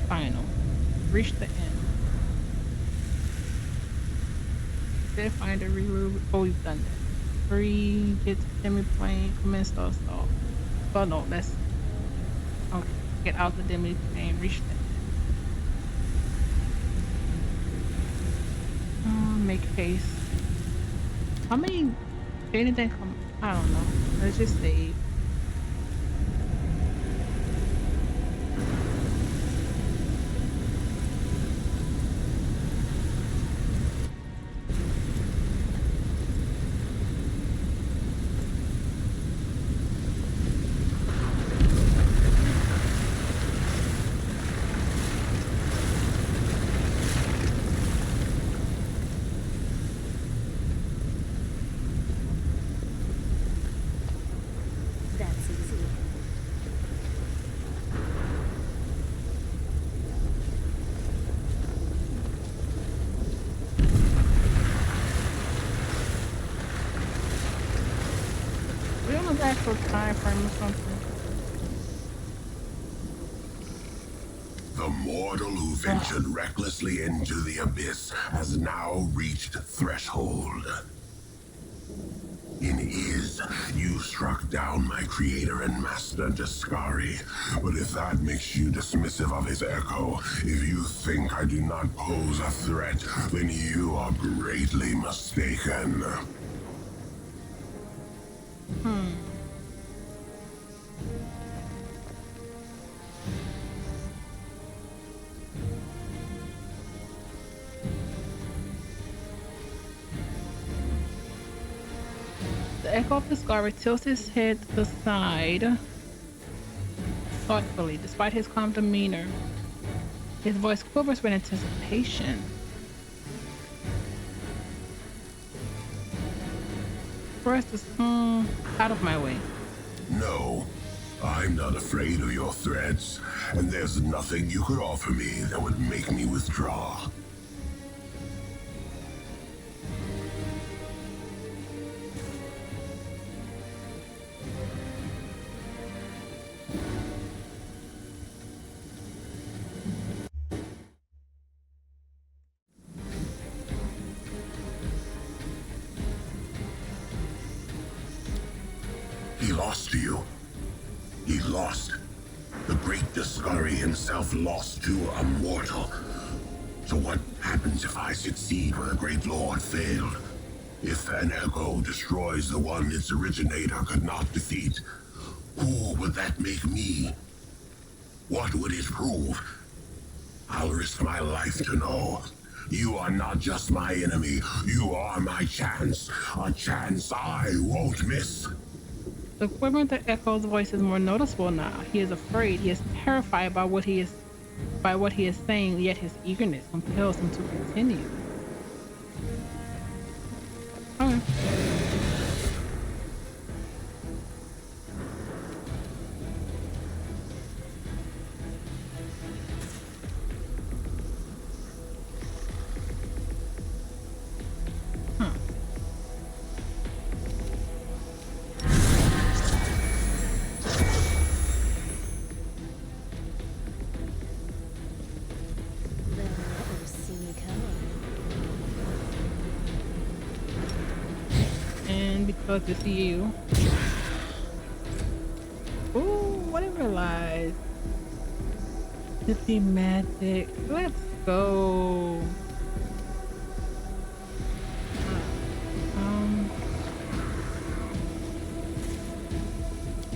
final. Reach the end. Pathfinder reroute. Oh, we've done that. 3. Get to demi-plane. Commence the assault. Well, no, let's... Okay. Get out the demi-plane. Reach the end. Make haste. How many... Did anything come... I don't know. Let's just save. Actual time frame or something. The mortal who ventured recklessly into the abyss has now reached threshold. In Iz, you struck down my creator and master Daskari, but if that makes you dismissive of his echo, if you think I do not pose a threat, then you are greatly mistaken. The echo of the scar tilts his head to the side thoughtfully, despite his calm demeanor. His voice quivers with anticipation. First is out of my way. No, I'm not afraid of your threats, and there's nothing you could offer me that would make me withdraw. He lost to you. He lost. The great Daskari himself lost to a mortal. So what happens if I succeed where the great lord failed? If an echo destroys the one its originator could not defeat, who would that make me? What would it prove? I'll risk my life to know. You are not just my enemy, you are my chance. A chance I won't miss. The quiver of the echo's voice is more noticeable now. He is afraid. He is terrified by what he is saying, yet his eagerness compels him to continue. Okay. Because it's you. Ooh, what I realized. Hippie magic. Let's go.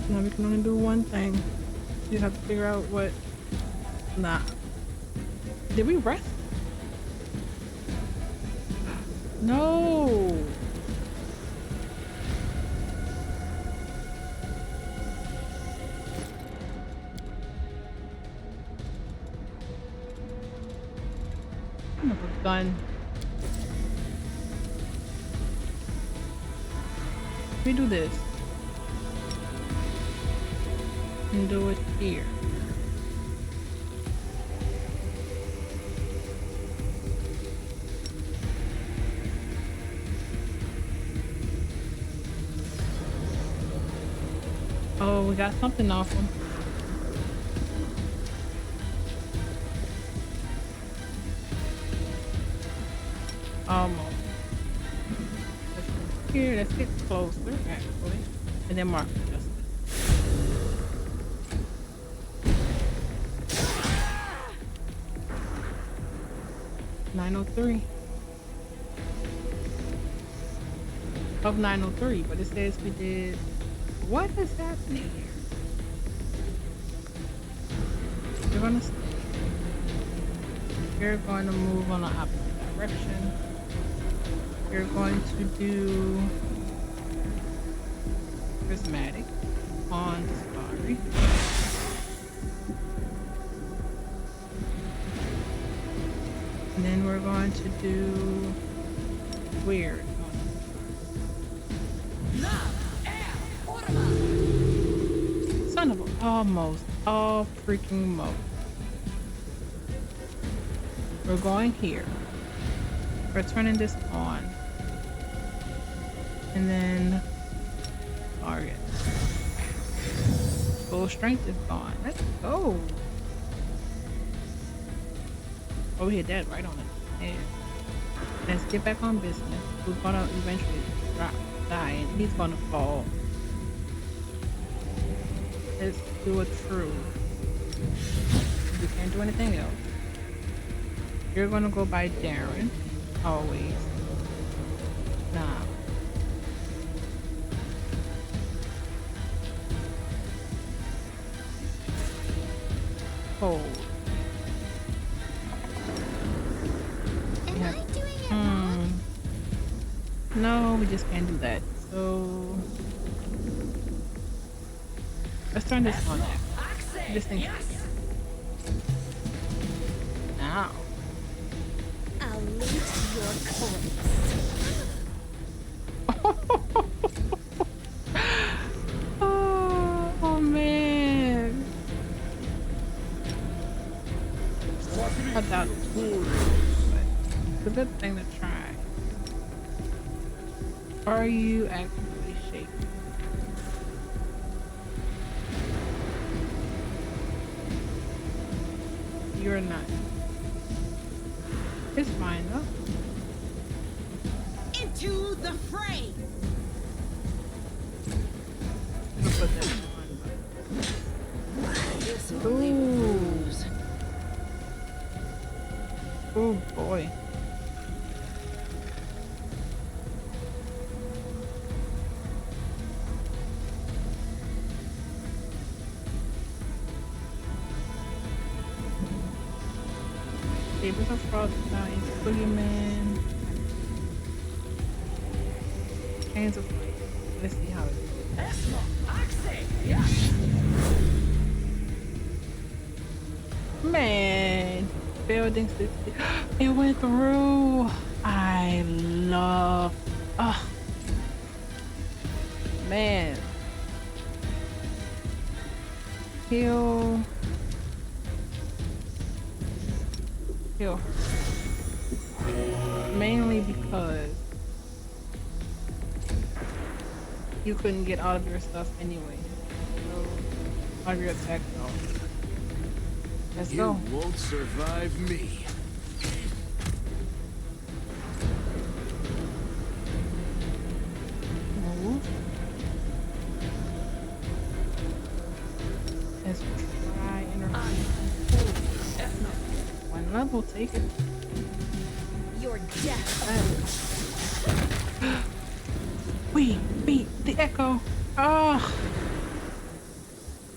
Now we can only do one thing. You have to figure out what. Nah. Did we rest? No. Gun. We do this and do it here. Oh, we got something off him. Almost. Let's go here. Let's get closer, actually. And then mark for justice. 903. Of 903, but it says we did. What is happening here? You're gonna stay. You're going to move on the opposite direction. You're going to do prismatic on Discovery. And then we're going to do weird. Son of a almost all freaking most. We're going here. We're turning this on. And then target. Full strength is gone. Let's go. Oh, we hit that right on the head. Let's get back on business. We're gonna eventually die and he's gonna fall. Let's do a true. We can't do anything else. You're gonna go by Darren. Always. Nah. Hold. Am I doing it wrong? No, we just can't do that. So let's turn this on. This thing. Now. I'll loot your corpse. Oh man. I doubt it. It's a good thing to try. Are you actually shaking? You're not. It's fine though. Into the fray. We'll put that on. Ooh. Oh boy. Tables of Frost Giants, Boogeyman, Chains of Fire. Let's see how it goes. Man, building 60. It went through. I love. Oh, man. Heal. Heal her. Mainly because you couldn't get all of your stuff anyway. So, all of your attacks off. Let's go. You won't survive me. Move. Let's try interrupting. One level, take it. Your death. We beat the Echo. Oh,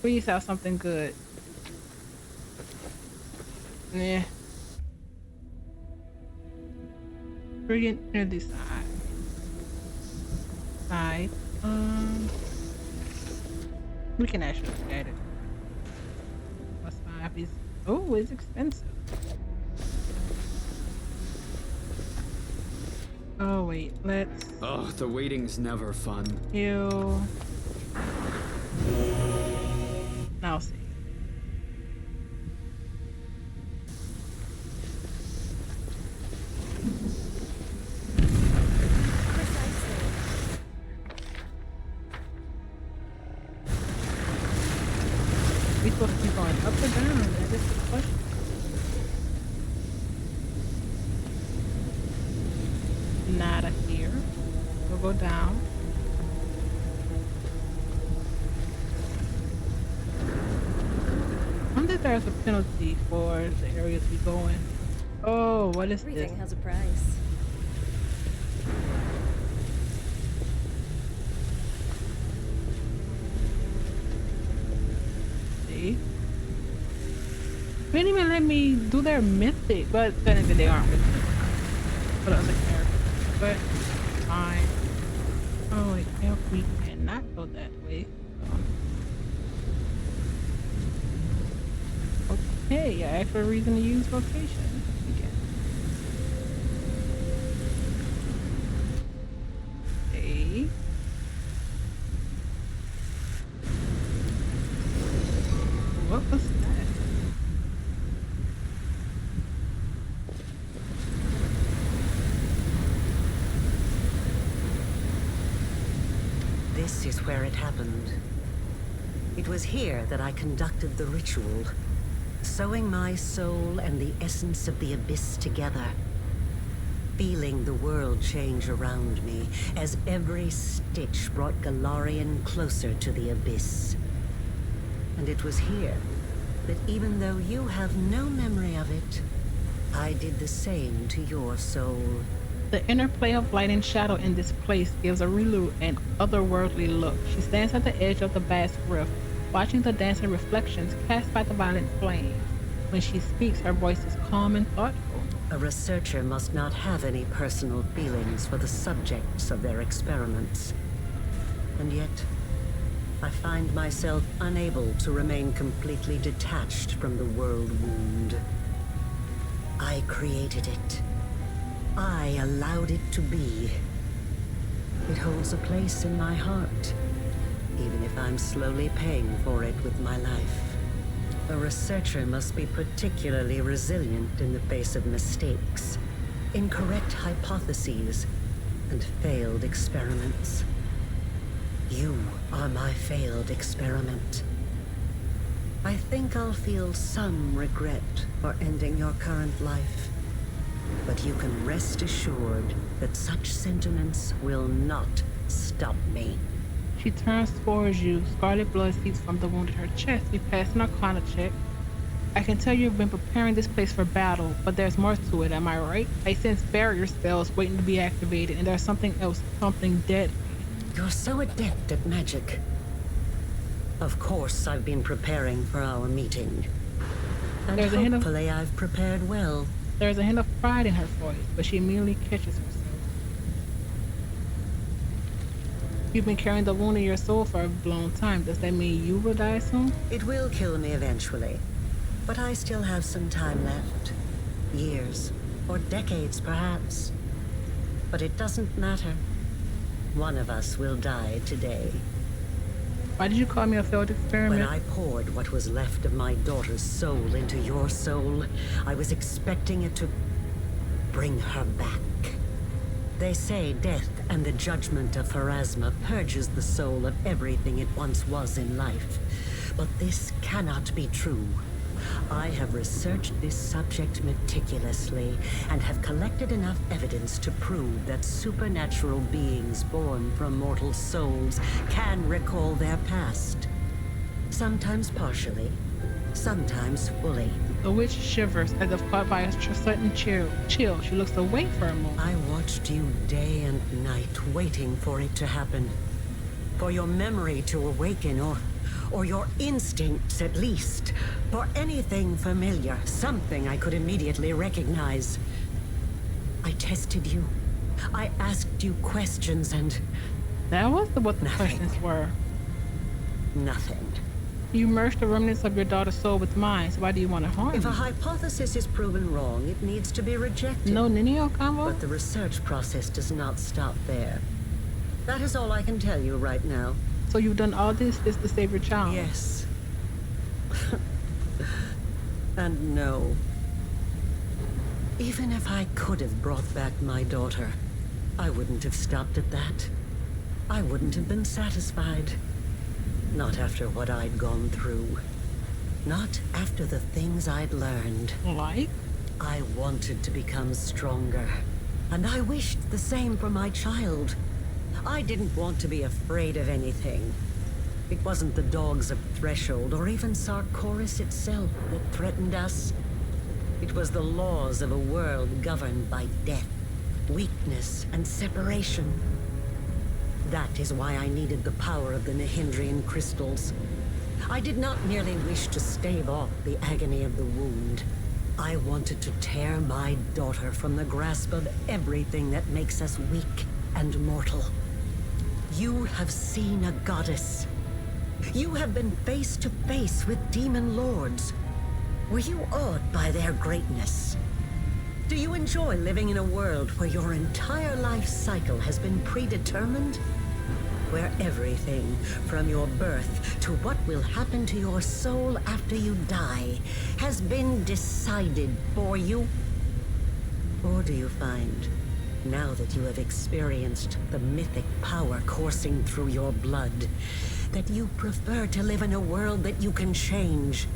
please have something good. Yeah. Brilliant energy side. Side. We can actually look at it. Plus 5 is. Oh, it's expensive. Oh wait, let's Oh, the waiting's never fun. heal. Now see. We supposed to be going up or down? That is the question. go down. I wonder if there's a penalty for the areas we go in. Oh, what is this? Everything has a price. See? They didn't even let me do their mythic, but then again, they aren't mythic. For the other characters. But fine. Oh, wait, we cannot go that way. Okay, I asked for a reason to use location again. Okay. What was that? This is where it happened. It was here that I conducted the ritual, sewing my soul and the essence of the abyss together, feeling the world change around me as every stitch brought Galarian closer to the abyss. And it was here that even though you have no memory of it, I did the same to your soul. The interplay of light and shadow in this place gives Arilu an otherworldly look. She stands at the edge of the vast rift, watching the dancing reflections cast by the violent flames. When she speaks, her voice is calm and thoughtful. A researcher must not have any personal feelings for the subjects of their experiments. And yet, I find myself unable to remain completely detached from the world wound. I created it. I allowed it to be. It holds a place in my heart, even if I'm slowly paying for it with my life. A researcher must be particularly resilient in the face of mistakes, incorrect hypotheses, and failed experiments. You are my failed experiment. I think I'll feel some regret for ending your current life. But you can rest assured that such sentiments will not stop me. She turns towards you. Scarlet blood seeps from the wound in her chest. We pass an Arcana check. I can tell you've been preparing this place for battle, but there's more to it, am I right? I sense barrier spells waiting to be activated, and there's something else, something dead. You're so adept at magic. Of course, I've been preparing for our meeting. And There's a hint of- hopefully I've prepared well. There's a hint of pride in her voice, but she immediately catches herself. You've been carrying the wound in your soul for a long time. Does that mean you will die soon? It will kill me eventually, but I still have some time left. Years, or decades perhaps. But it doesn't matter. One of us will die today. Why did you call me a failed experiment? When I poured what was left of my daughter's soul into your soul, I was expecting it to bring her back. They say death and the judgment of Pharasma purges the soul of everything it once was in life. But this cannot be true. I have researched this subject meticulously and have collected enough evidence to prove that supernatural beings born from mortal souls can recall their past. Sometimes partially, sometimes fully. The witch shivers as if caught by a sudden chill. She looks away for a moment. I watched you day and night waiting for it to happen. For your memory to awaken, or your instincts at least. For anything familiar, something I could immediately recognize. I tested you. I asked you questions and That was what the Nothing. questions were. nothing. You merged the remnants of your daughter's soul with mine, so why do you want to harm If a me? hypothesis is proven wrong, it needs to be rejected. No Ninio combo? But the research process does not stop there. That is all I can tell you right now. So you've done all this just to save your child? Yes. And no. Even if I could have brought back my daughter, I wouldn't have stopped at that. I wouldn't have been satisfied. Not after what I'd gone through. Not after the things I'd learned. Like? I wanted to become stronger. And I wished the same for my child. I didn't want to be afraid of anything. It wasn't the dogs of Threshold or even Sarkoris itself that threatened us. It was the laws of a world governed by death, weakness, and separation. That is why I needed the power of the Nihindrian crystals. I did not merely wish to stave off the agony of the wound. I wanted to tear my daughter from the grasp of everything that makes us weak and mortal. You have seen a goddess. You have been face to face with demon lords. Were you awed by their greatness? Do you enjoy living in a world where your entire life cycle has been predetermined? Where everything, from your birth to what will happen to your soul after you die, has been decided for you? Or do you find, now that you have experienced the mythic power coursing through your blood, that you prefer to live in a world that you can change?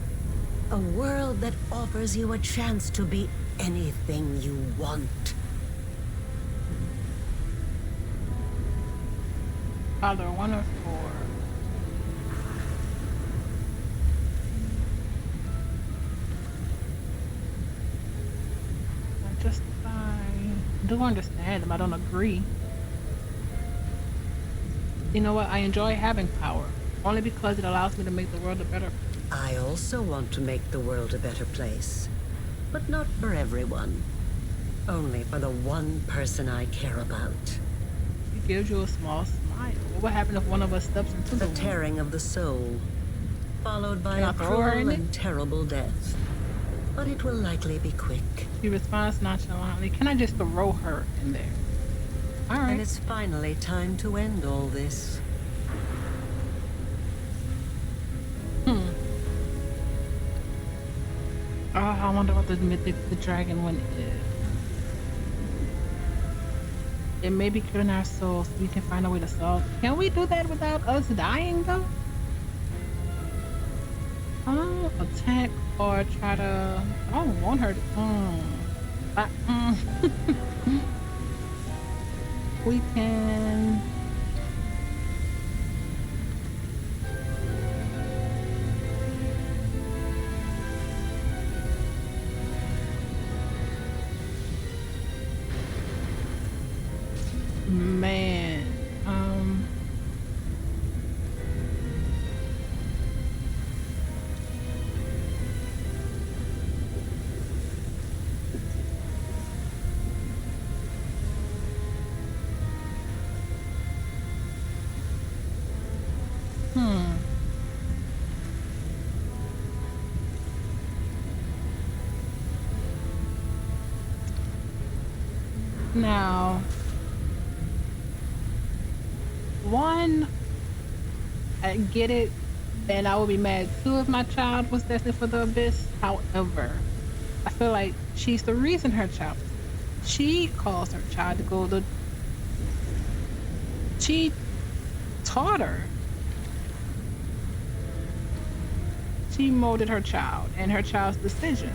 A world that offers you a chance to be anything you want. Either 1 or 4. I do understand them. I don't agree. You know what? I enjoy having power, only because it allows me to make the world a better place. I also want to make the world a better place. But not for everyone. Only for the one person I care about. It gives you a small smile. What would happen if one of us steps into The the tearing of the soul, followed by Can I a throw her cruel in and it? terrible death. But it will likely be quick. She responds nonchalantly. Can I just throw her in there? All right. And it's finally time to end all this. Oh, I wonder what the mythic, the dragon one is. It may be killing our souls so we can find a way to solve. Can we do that without us dying though? Attack or try to. I don't want her to. We can. Man, now. One, I get it, and I would be mad too if my child was destined for the abyss. However, I feel like she's the reason her child. She caused her child to go to. She taught her. She molded her child and her child's decision.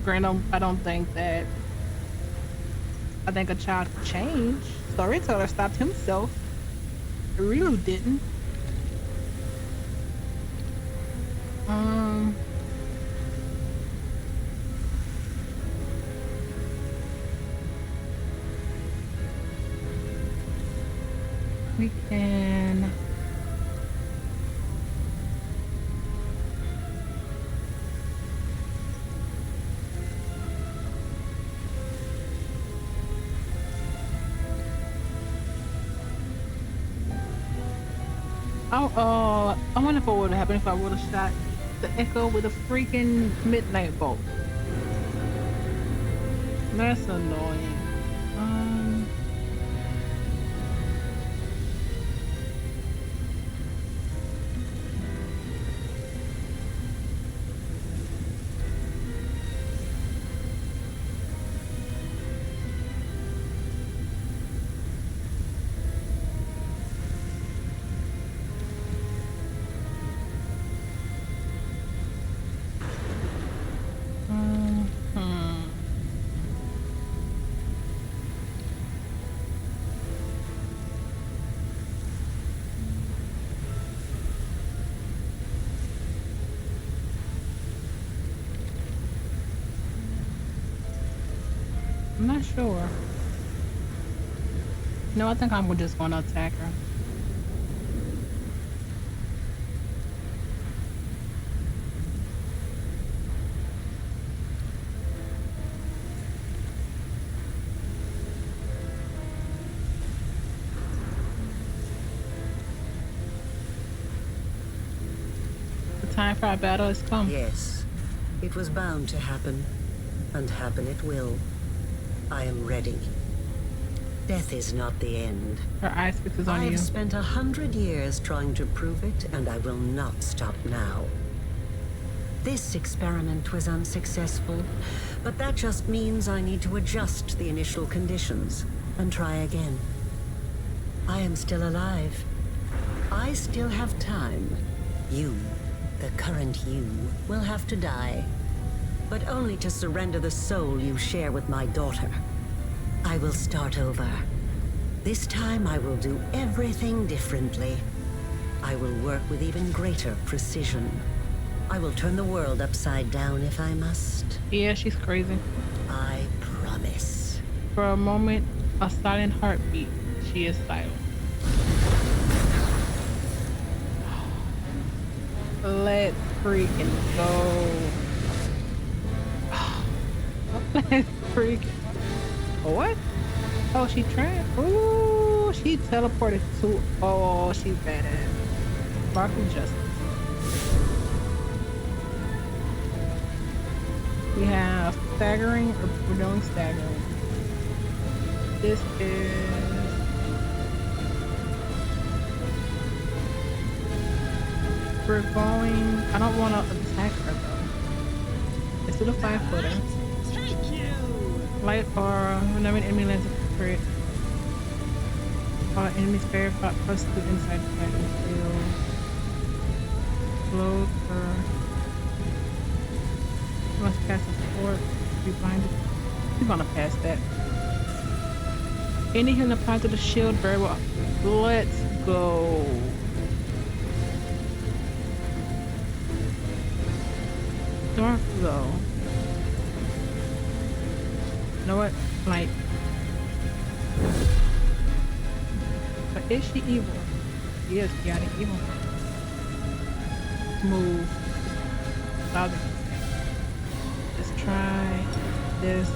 Granted, I don't think that. I think a child could change. Storyteller stopped himself. Rilu didn't. We can. I wonder if what would have happened if I would have shot the Echo with a freaking midnight bolt. That's annoying. I'm not sure. No, I think I'm just gonna attack her. The time for our battle has come. Yes, it was bound to happen, and happen it will. I am ready. Death is not the end. Her eyes fixes on I you. have spent 100 years trying to prove it, and I will not stop now. This experiment was unsuccessful, but that just means I need to adjust the initial conditions and try again. I am still alive. I still have time. You, the current you, will have to die, but only to surrender the soul you share with my daughter. I will start over. This time I will do everything differently. I will work with even greater precision. I will turn the world upside down if I must. Yeah, she's crazy. I promise. For a moment, a silent heartbeat. She is silent. Let's freaking go. Let's freaking. What? Oh, she tried. Ooh, she teleported to. Oh, she's badass. Sparkle Justice. We have staggering, or we're doing staggering. This is. We're going. I don't want to attack her though. Let's do the 5-footer. Light aura. Whenever an enemy lands a crit, enemies bear +2 inside the battlefield. Load her. Must pass a fort. Be blinded. We're gonna pass that. Any healing applied to the shield very well. Let's go. Dark though. You know what? Like, but is she evil? She is chaotic evil. Move. Father. Let's try this.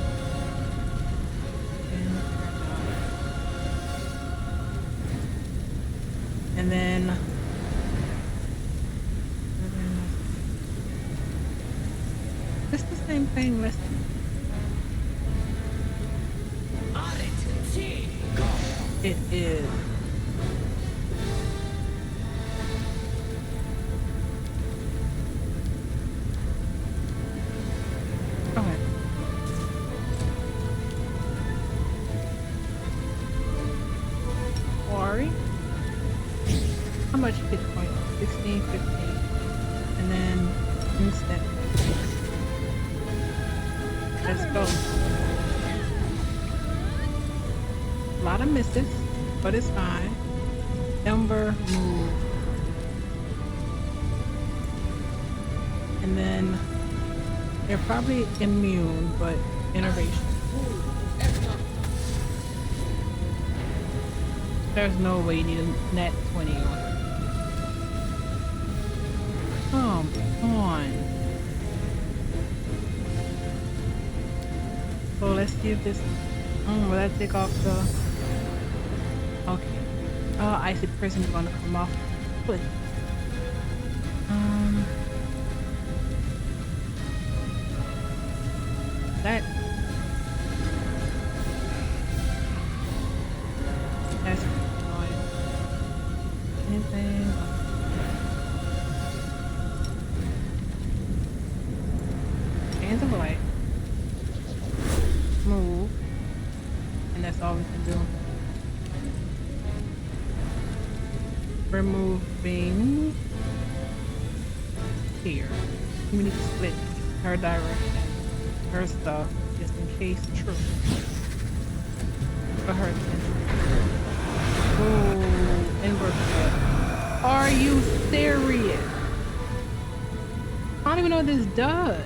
And then it's the same thing. Let's. It is. Okay. Ori. How much hit point? 16, 15. And then instant. Let's go. A lot of misses, but it's fine. Ember move. And then they're probably immune, but innovation. There's no way you need a net 20 on it. Come on. So let's see if this. Will that take off the. Okay. Icy Prison is gonna come off. Good. That. That's annoying. Anything? Hands of light. Move. And that's all we can do. Removing here. We need to split her direction, her stuff, just in case true. For her attention. Oh, inverse step. Are you serious? I don't even know what this does.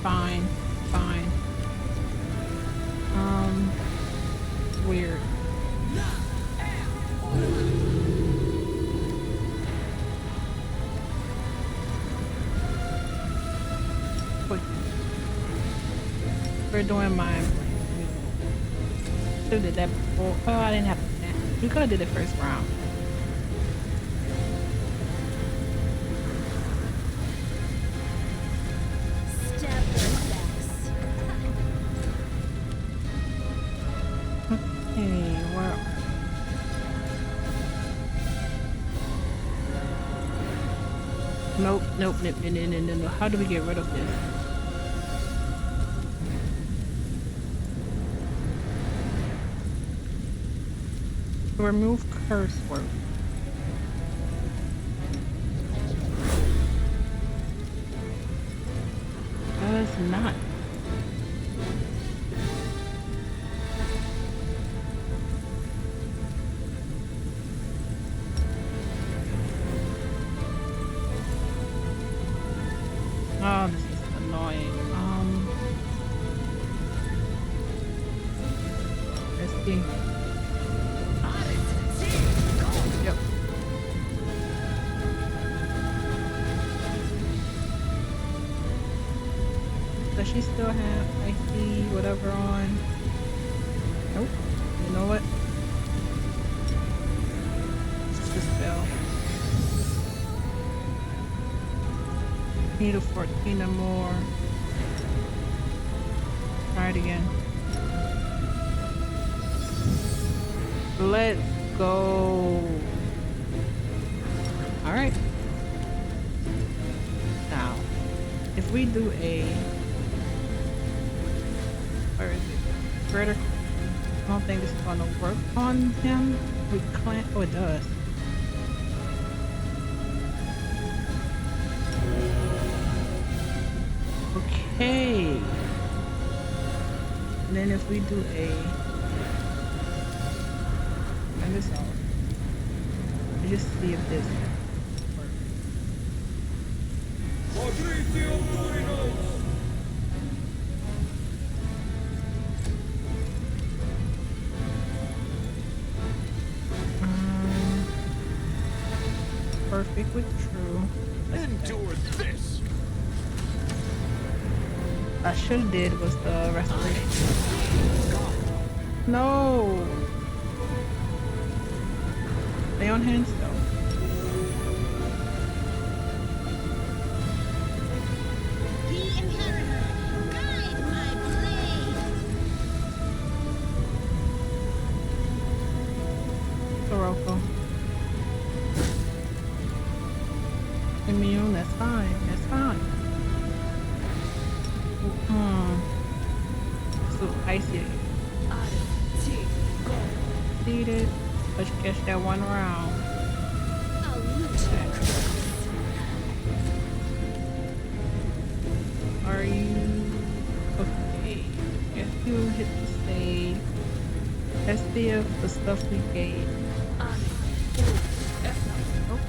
fine, fine. Weird. Wait. We're doing mine. Should have did that before. Oh, I didn't have to do that. We could have did it first round. Hey, where? Nope, nope, nope, no, no, no, no, no. How do we get rid of this? Remove curse word. Does not. Oh, this is annoying. Let's see. Yep. Does she still have icy whatever on? Nope. You know what? Dispel. Need a 14 or more. Try it again. Let's go. All right. Now, if we do a, where is it? Critical. I don't think this is gonna work on him. We can't. Oh, it does. Okay. And then if we do a, and this out. Just see if this works. Perfect with true. Endure this. I should have did was the restoration. No. Stay on hand still. The inheritor, guide my blade. Soroko. Immune, that's fine. That's fine. So icy. Seated. Let's catch that one round. I'll loot your Are you okay? If you hit the save, let's see if the stuff we gave. Oh.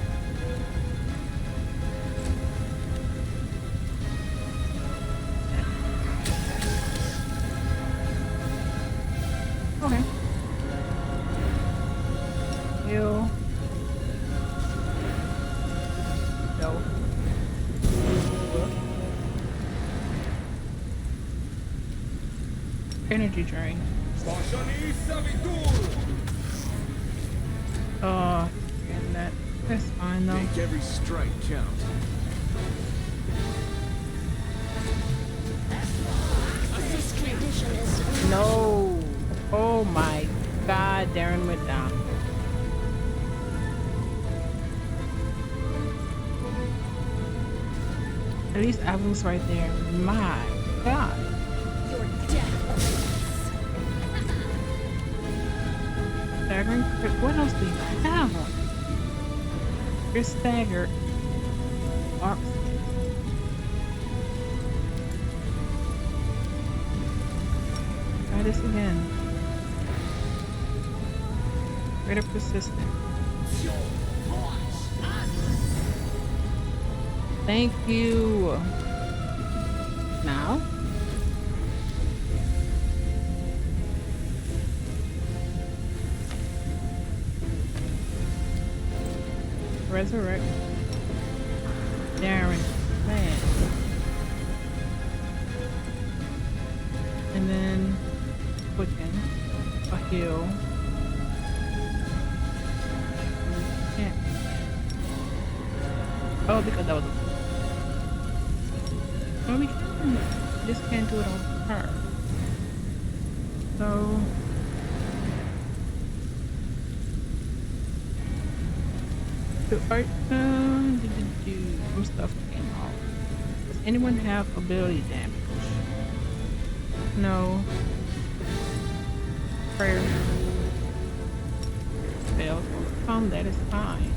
Okay. Heal. No. Energy drain. And that's fine though. Make every strike count. This condition is No. Oh my God, Darren went down. At least Evelyn's right there. My God. your death awaits. Staggering crit. What else do you have on? You're staggered. Arms. Try this again. Greater persistence. Thank you. Now. resurrect. Darren, man. And then quicken a heal. Yeah. Oh, because that was a. Well, we can. Just can't do it on her. So. Some stuff came off. Does anyone have ability damage? No. Prayer. Failed. That is fine.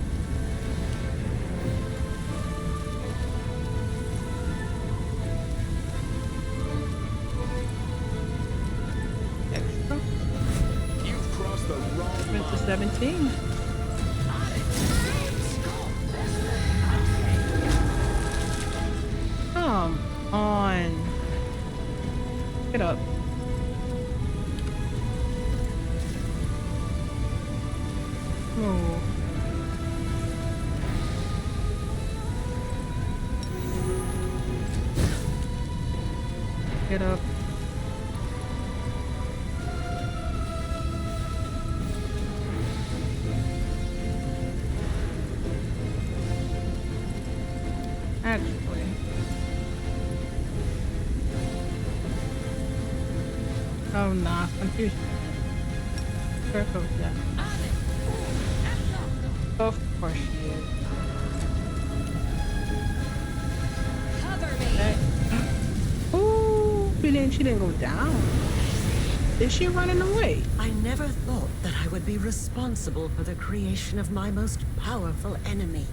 Extra. You've crossed the wrong Went to 17. Come on. Get up. Oh. Get up. Actually. Oh nah, confusion. Circle that. Of course she is. Cover me. Hey. Ooh, she didn't go down. Is she running away? I never thought that I would be responsible for the creation of my most powerful enemy.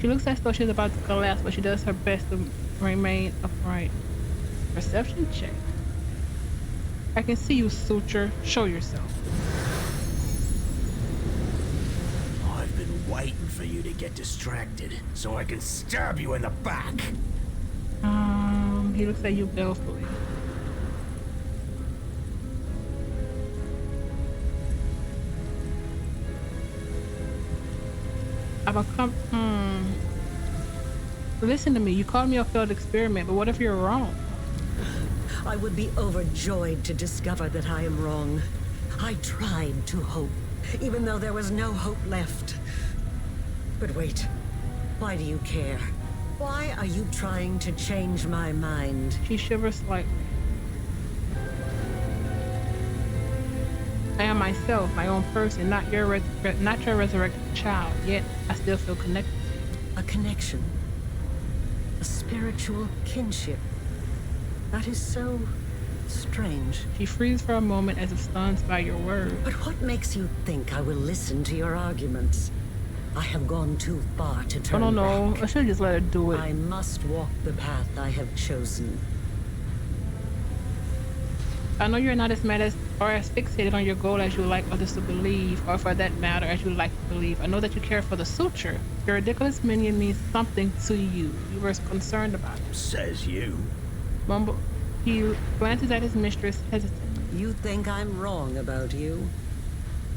She looks as though she's about to collapse, but she does her best to remain upright. Perception check. I can see you, Suture. Show yourself. I've been waiting for you to get distracted so I can stab you in the back. He looks at you balefully. Listen to me. You called me a failed experiment, but what if you're wrong? I would be overjoyed to discover that I am wrong. I tried to hope, even though there was no hope left. But wait, why do you care? Why are you trying to change my mind? She shivers slightly. I am myself, my own person, not your resurrected child. Yet I still feel connected. A connection. A spiritual kinship. That is so strange. She freezes for a moment as if stunned by your words. But what makes you think I will listen to your arguments? I have gone too far to turn I don't know. back. I should just let her do it. I must walk the path I have chosen. I know you're not as mad as or as fixated on your goal as you would like others to believe, or for that matter, as you would like to believe. I know that you care for the Suture. Your ridiculous minion means something to you. You were concerned about it. Says you. Mumble. He glances at his mistress, hesitant. You think I'm wrong about you?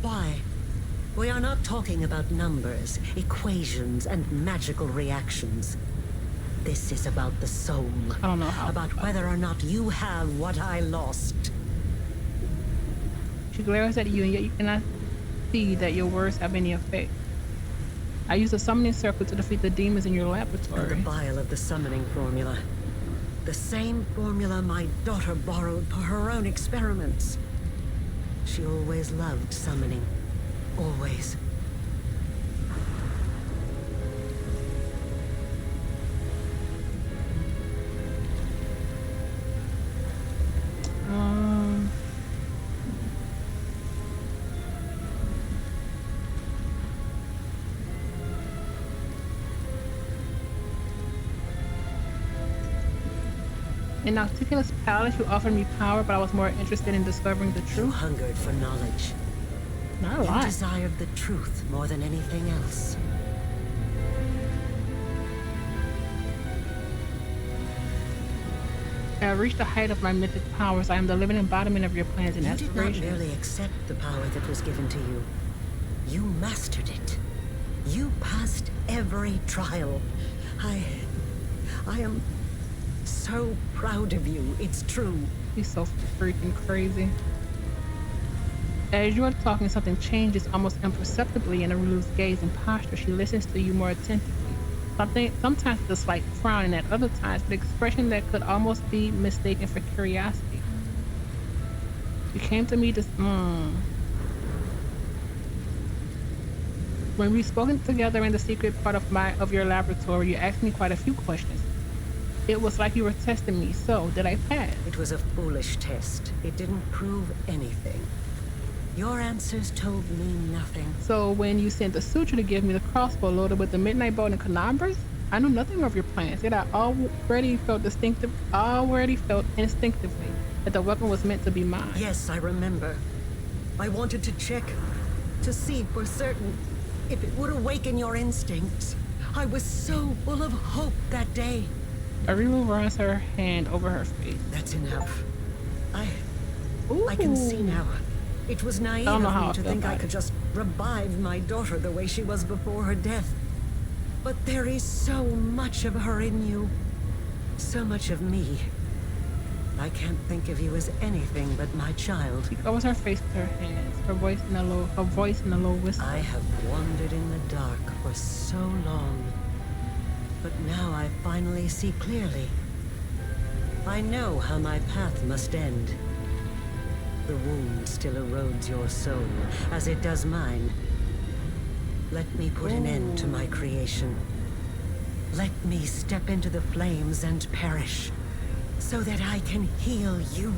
Why? We are not talking about numbers, equations, and magical reactions. This is about the soul. I don't know how. About whether or not you have what I lost. She glares at you, and yet you cannot see that your words have any effect. I use a summoning circle to defeat the demons in your And the laboratory. vial of the summoning formula. The same formula my daughter borrowed for her own experiments. She always loved summoning. Always. In Octiculus Palace, you offered me power, but I was more interested in discovering the You truth. hungered for knowledge. Not a You lot. desired the truth more than anything else. I have reached the height of my mythic powers. I am the living embodiment of your plans and You did not aspirations. merely accept the power that was given to you. You mastered it. You passed every trial. I am so proud of you. It's true. She's so freaking crazy. As you are talking, something changes almost imperceptibly in Aru's gaze and posture. She listens to you more attentively. Sometimes with a slight frown, and at other times with an expression that could almost be mistaken for curiosity. You came to me this. When we've spoken together in the secret part of your laboratory, you asked me quite a few questions. It was like you were testing me. So, did I pass? It was a foolish test. It didn't prove anything. Your answers told me nothing. So when you sent the suture to give me the crossbow loaded with the midnight bow and canambras, I knew nothing of your plans, yet I already felt instinctively that the weapon was meant to be mine. Yes, I remember. I wanted to check, to see for certain if it would awaken your instincts. I was so full of hope that day. Arilu runs her hand over her face. That's enough. I can see now. It was naive of me to think I could just revive my daughter the way she was before her death. But there is so much of her in you. So much of me. I can't think of you as anything but my child. She covers her face with her hands, her voice in a low whisper. I have wandered in the dark for so long. But now I finally see clearly. I know how my path must end. The wound still erodes your soul, as it does mine. Let me put an end to my creation. Let me step into the flames and perish, so that I can heal you.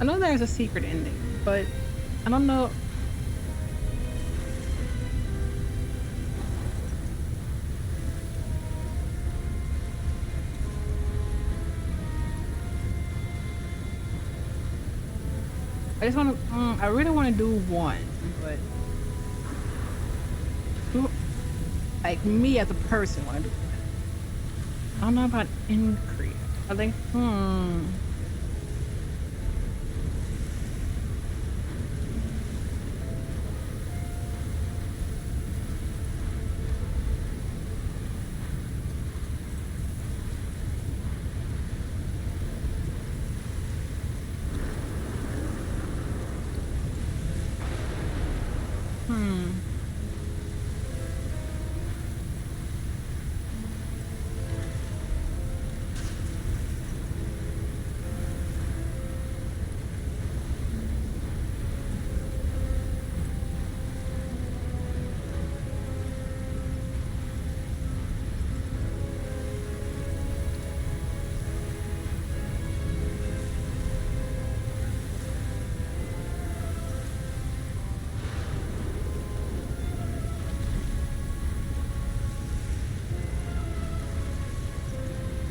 I know there's a secret ending, but I don't know. I just want to. I really want to do one, but like me as a person want to do one. I don't know about Incria. I think.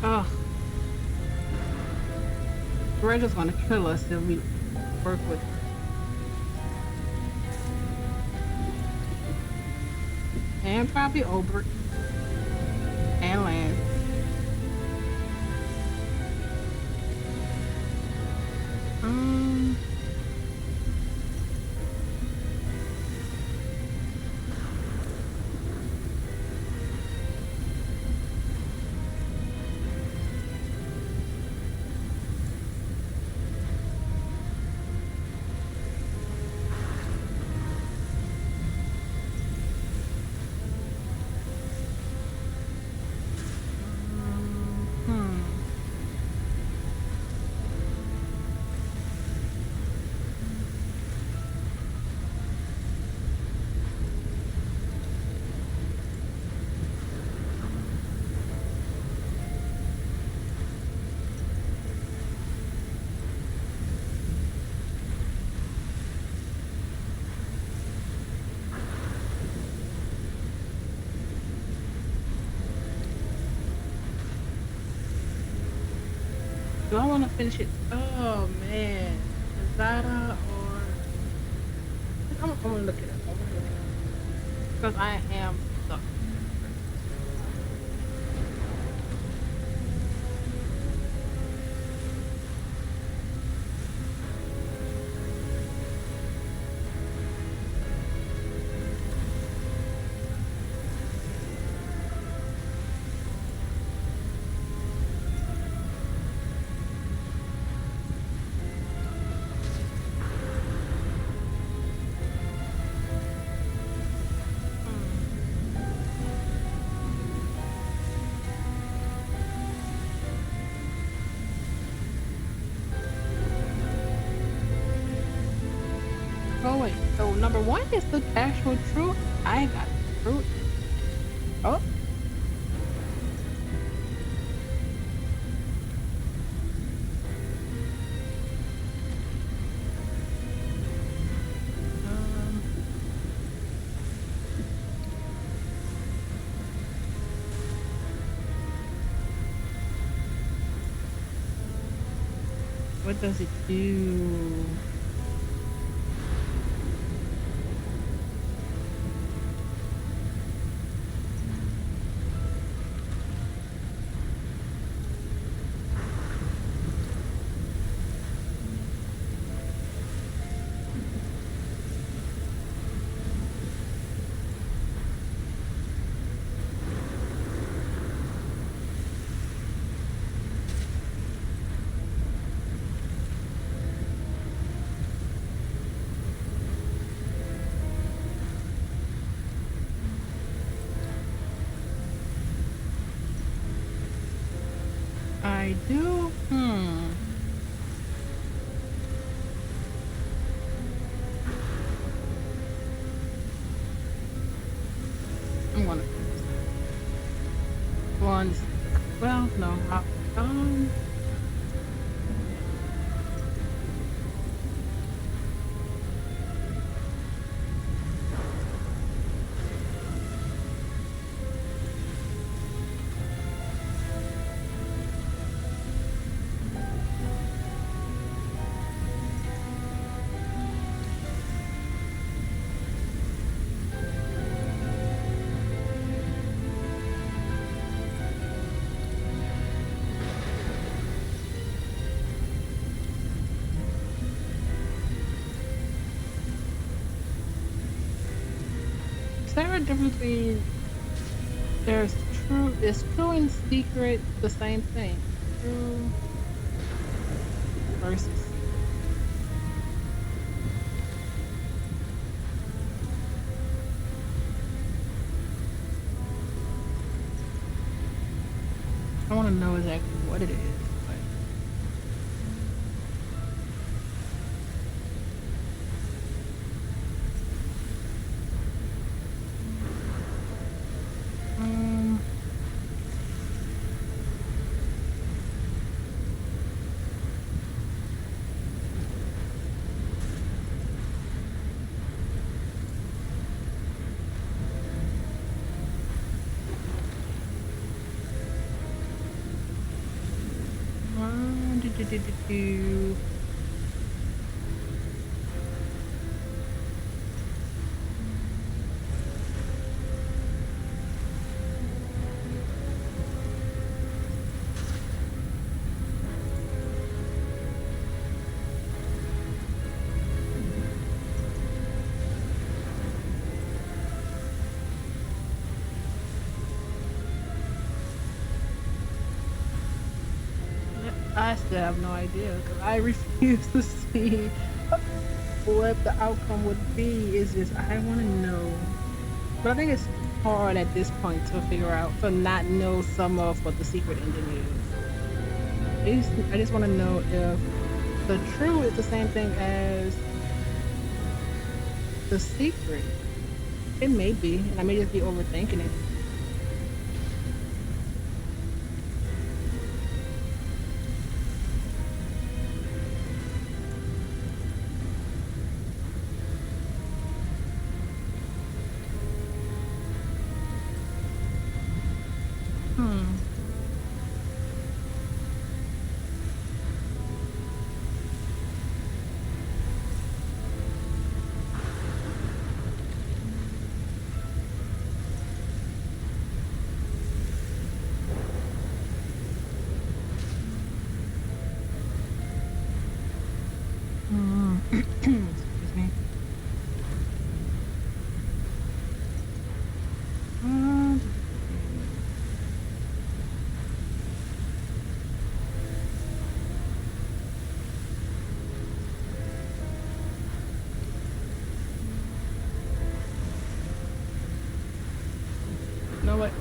Ugh. They're just gonna kill us if we work with her. And probably Obert. And Lance. Do I want to finish it? Oh man, Zada or I'm gonna look it up. Because I am stuck. Oh wait, so number one is the actual truth. I got the truth. Oh. What does it do? I do? I'm gonna one. Well, no. Is there a difference between is true and secret the same thing? True versus I want to know exactly what it is. do. I still have no idea because I refuse to see what the outcome would be. It's just I want to know, but I think it's hard at this point to figure out to not know some of what the secret ending is. I just want to know if the true is the same thing as the secret. It may be, and I may just be overthinking it. Excuse me. You know what?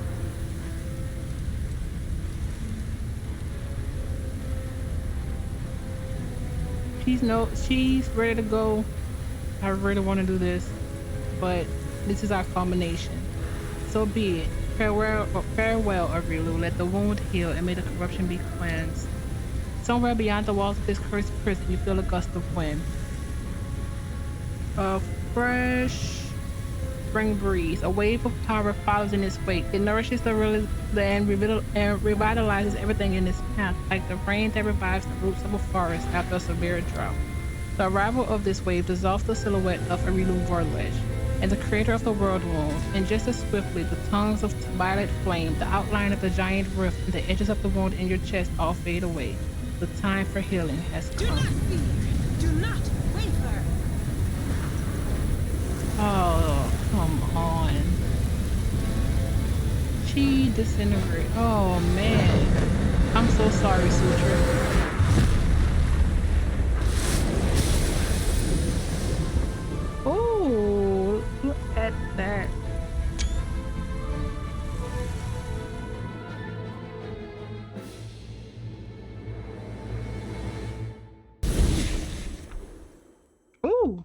She's ready to go. I really want to do this, but this is our culmination. So be it. Farewell, Arilu. Let the wound heal and may the corruption be cleansed. Somewhere beyond the walls of this cursed prison, you feel a gust of wind. A fresh spring breeze. A wave of power follows in its wake. It nourishes the and revitalizes everything in its path, like the rain that revives the roots of a forest after a severe drought. The arrival of this wave dissolves the silhouette of Arilu Vorlesh and the creator of the world wound, and just as swiftly the tongues of violet flame, the outline of the giant rift, and the edges of the wound in your chest all fade away. The time for healing has come. Do not fear. Do not waver. Oh, come on. She disintegrated. Oh man. I'm so sorry, Sutra. Oh, look at that. Ooh.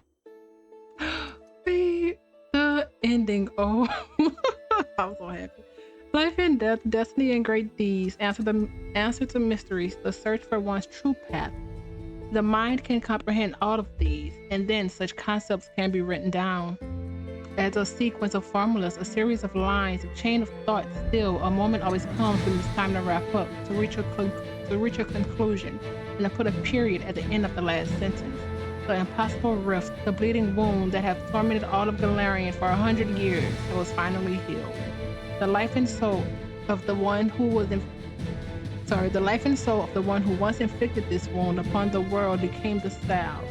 The ending. Oh, I'm so happy. Life and death, destiny and great deeds, answer to mysteries, the search for one's true path. The mind can comprehend all of these, and then such concepts can be written down as a sequence of formulas, a series of lines, a chain of thought. Still, a moment always comes when it's time to wrap up, to reach a conclusion, and to put a period at the end of the last sentence. The impossible rift, the bleeding wound that have tormented all of Galarian for 100 years, it was finally healed. The life and soul of the one who once inflicted this wound upon the world became the salve.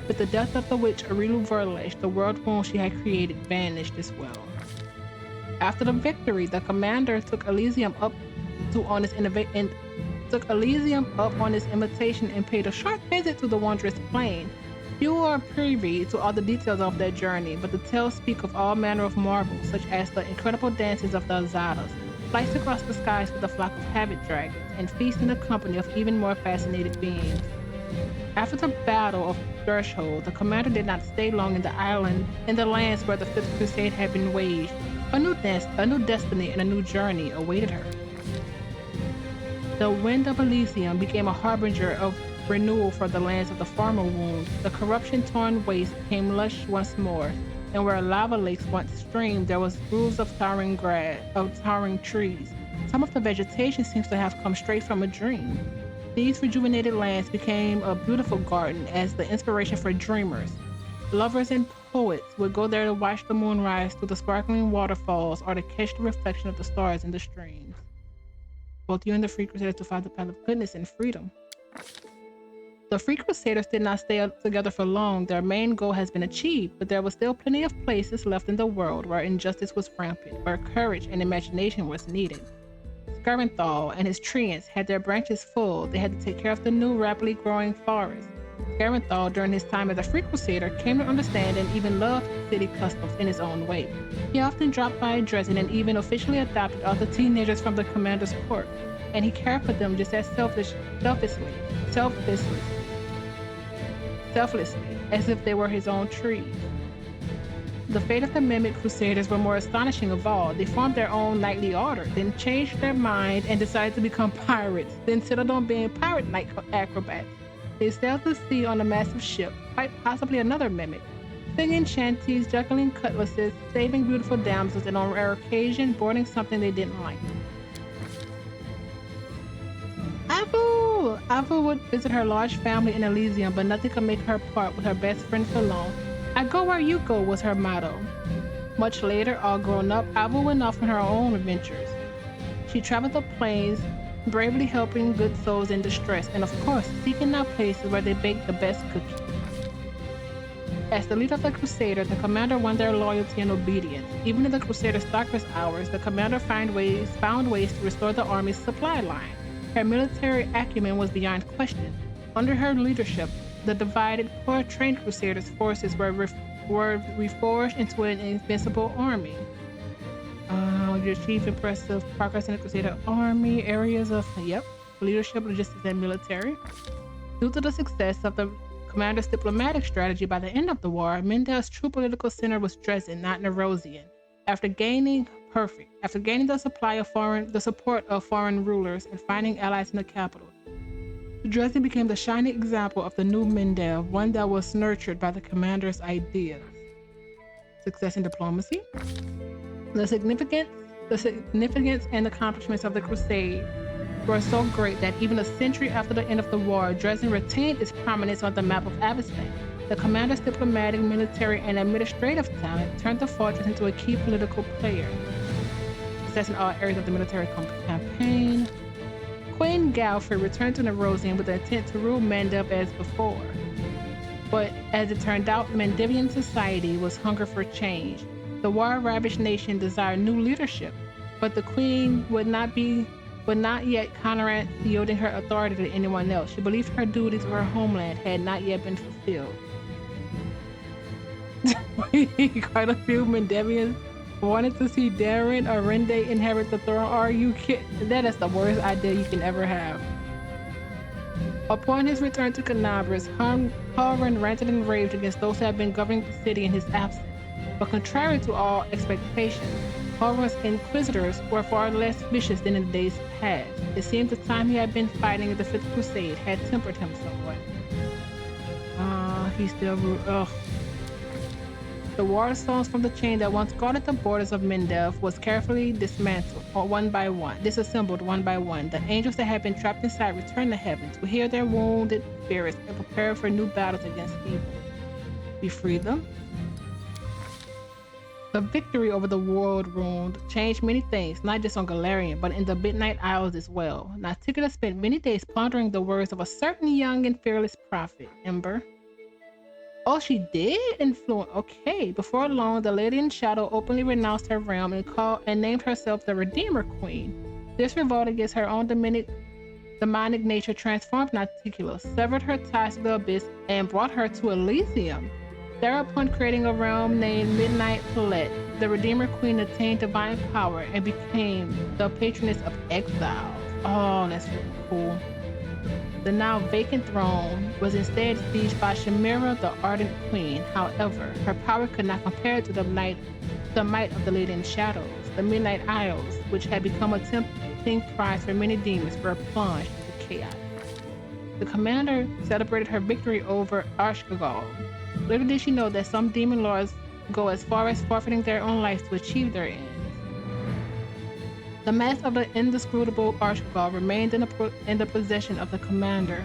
With the death of the witch Arilu Vorlesh, the world wound she had created vanished as well. After the victory, the commander took Elysium up on his invitation and paid a short visit to the wondrous plain. You are privy to all the details of their journey, but the tales speak of all manner of marvels, such as the incredible dances of the Azadas, flights across the skies with a flock of habit dragons, and feasts in the company of even more fascinated beings. After the Battle of Threshold, the commander did not stay long in the lands where the Fifth Crusade had been waged. A new destiny and a new journey awaited her. The wind of Elysium became a harbinger of renewal for the lands of the former wound. The corruption-torn waste became lush once more, and where lava lakes once streamed, there was groves of towering trees. Some of the vegetation seems to have come straight from a dream. These rejuvenated lands became a beautiful garden as the inspiration for dreamers. Lovers and poets would go there to watch the moon rise through the sparkling waterfalls or to catch the reflection of the stars in the streams. Both you and the Free Crusaders to find the path of goodness and freedom. The Free Crusaders did not stay together for long. Their main goal has been achieved, but there was still plenty of places left in the world where injustice was rampant, where courage and imagination was needed. Skirmenthal and his treants had their branches full. They had to take care of the new, rapidly growing forest. Skirmenthal, during his time as a Free Crusader, came to understand and even loved city customs in his own way. He often dropped by Dresden and even officially adopted all the teenagers from the commander's court, and he cared for them just as selflessly as if they were his own trees. The fate of the Mimic Crusaders were more astonishing of all. They formed their own knightly order, then changed their mind and decided to become pirates, then settled on being pirate knight acrobats. They sailed the sea on a massive ship, quite possibly another Mimic, singing shanties, juggling cutlasses, saving beautiful damsels, and on rare occasion, boarding something they didn't like. Avu would visit her large family in Elysium, but nothing could make her part with her best friend for long. I go where you go was her motto. Much later, all grown up, Avu went off on her own adventures. She traveled the plains, bravely helping good souls in distress, and of course, seeking out places where they baked the best cookies. As the leader of the Crusaders, the commander won their loyalty and obedience. Even in the Crusaders' darkest hours, the commander found ways to restore the army's supply line. Her military acumen was beyond question. Under her leadership, the divided, poor-trained Crusaders' forces were reforged into an invincible army. You achieved impressive progress in the Crusader army, areas of, leadership, logistics, and military. Due to the success of the commander's diplomatic strategy, by the end of the war, Mendel's true political center was Dresden, not Nerosian. After gaining the support of foreign rulers and finding allies in the capital, Dresden became the shining example of the new Mendel, one that was nurtured by the commander's ideas. Success in diplomacy. The significance and accomplishments of the crusade were so great that even a century after the end of the war, Dresden retained its prominence on the map of Avestan. The commander's diplomatic, military, and administrative talent turned the fortress into a key political player. Success in all areas of the military campaign. Queen Galfrey returned to Nerosian with the intent to rule Mandeb as before. But as it turned out, Mandevian society was hungry for change. The war-ravaged nation desired new leadership, but the queen would not yet counteract yielding her authority to anyone else. She believed her duties to her homeland had not yet been fulfilled. Quite a few Mandevians wanted to see Darren or Rende inherit the throne. Are you kidding? That is the worst idea you can ever have. Upon his return to Canabras, Halvard ranted and raved against those who had been governing the city in his absence. But contrary to all expectations, Halvard's inquisitors were far less vicious than in the days past. It seemed the time he had been fighting in the Fifth Crusade had tempered him somewhat. He still grew. The war stones from the chain that once guarded the borders of Mendev was carefully disassembled one by one. The angels that had been trapped inside returned to heaven to heal their wounded spirits and prepare for new battles against evil. We freed them. The victory over the world wound changed many things, not just on Galarian, but in the Midnight Isles as well. Nauticula spent many days pondering the words of a certain young and fearless prophet, Ember. Oh, she did influence. Okay. Before long, the Lady in Shadow openly renounced her realm and named herself the Redeemer Queen. This revolt against her own demonic nature transformed Nauticula, severed her ties to the Abyss, and brought her to Elysium. Thereupon, creating a realm named Midnight Palette, the Redeemer Queen attained divine power and became the patroness of exiles. Oh, that's really cool. The now vacant throne was instead sieged by Chimera, the Ardent Queen. However, her power could not compare to the might of the Lady in Shadows. The Midnight Isles, which had become a tempting prize for many demons, were plunged into chaos. The commander celebrated her victory over Arshkagal. Little did she know that some demon lords go as far as forfeiting their own lives to achieve their ends. The mask of the inscrutable Archibald remained in the possession of the commander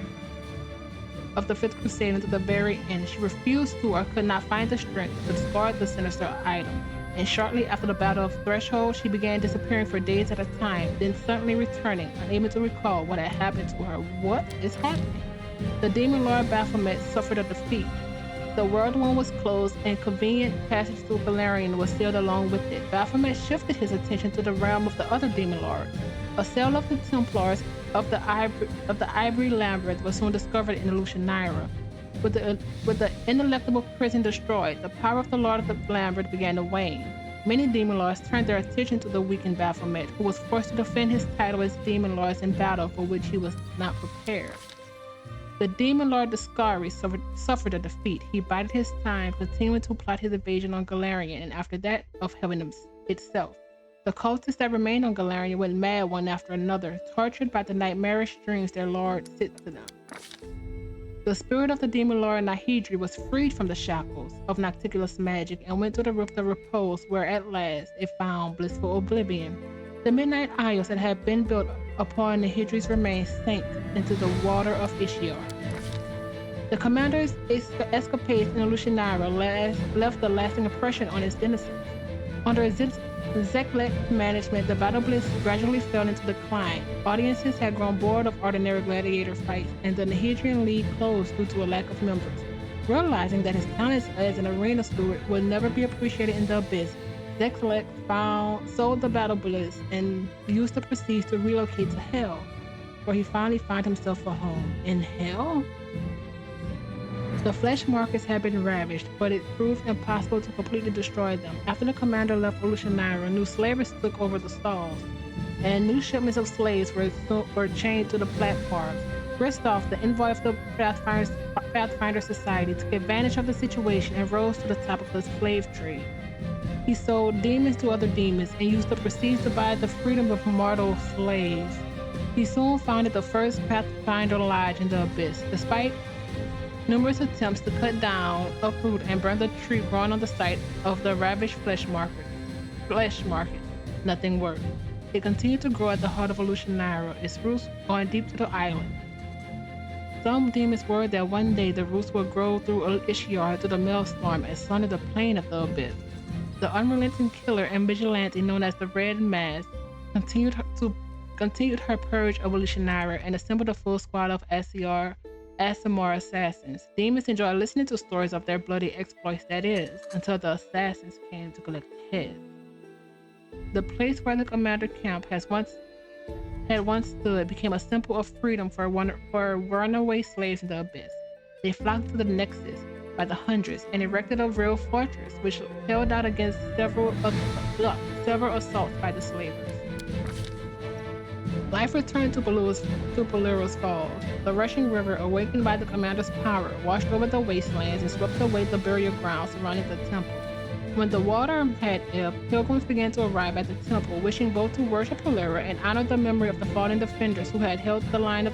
of the Fifth Crusade until the very end. She refused to or could not find the strength to discard the sinister item. And shortly after the Battle of Threshold, she began disappearing for days at a time, then suddenly returning, unable to recall what had happened to her. What is happening? The Demon Lord Baphomet suffered a defeat. The World Wound was closed, and convenient passage through Galarian was sealed along with it. Baphomet shifted his attention to the realm of the other Demon Lords. A cell of the Templars of the Ivory Labyrinth was soon discovered in Lucianira. With the ineluctable prison destroyed, the power of the Lord of the Labyrinth began to wane. Many Demon Lords turned their attention to the weakened Baphomet, who was forced to defend his title as Demon Lords in battle for which he was not prepared. The Demon Lord Discari suffered a defeat. He bided his time, continuing to plot his invasion on Galarian, and after that, of heaven itself. The cultists that remained on Galarian went mad one after another, tortured by the nightmarish dreams their lord sent to them. The spirit of the Demon Lord Nahidri was freed from the shackles of Nocticulus magic and went to the Rift of Repose, where at last it found blissful oblivion. The Midnight Isles that had been built upon Nahidri's remains sank into the water of Ishiar. The commander's escapades in Lucianira left a lasting impression on its denizens. Under Zeklek's management, the battle bliss gradually fell into decline. Audiences had grown bored of ordinary gladiator fights, and the Nahidrian League closed due to a lack of members. Realizing that his talents as an arena steward would never be appreciated in the abyss, Zeklek sold the battle bliss and used the proceeds to relocate to Hell, where he finally found himself a home. In Hell? The flesh markets had been ravaged, but it proved impossible to completely destroy them. After the commander left Lucianira, new slavers took over the stalls, and new shipments of slaves were chained to the platforms. Christoph, the envoy of the Pathfinder Society, took advantage of the situation and rose to the top of the slave trade. He sold demons to other demons and used the proceeds to buy the freedom of mortal slaves. He soon founded the first Pathfinder Lodge in the Abyss. Despite numerous attempts to cut down, uproot, and burn the tree growing on the site of the ravaged flesh market, nothing worked. It continued to grow at the heart of Lucianira, its roots going deep to the island. Some demons worried that one day the roots would grow through Ishiar to the Maelstrom and sunder the plane of the Abyss. The unrelenting killer and vigilante known as the Red Mask continued her purge of Lucianira and assembled a full squad of Asimar assassins. Demons enjoy listening to stories of their bloody exploits, that is, until the assassins came to collect the heads. The place where the commander camp had once stood became a symbol of freedom for runaway slaves in the Abyss. They flocked to the Nexus by the hundreds and erected a real fortress which held out against several assaults by the slavers. Life returned to Paluro's Falls. The rushing river, awakened by the commander's power, washed over the wastelands and swept away the burial ground surrounding the temple. When the water had ebbed, pilgrims began to arrive at the temple, wishing both to worship Palura and honor the memory of the fallen defenders who had held the line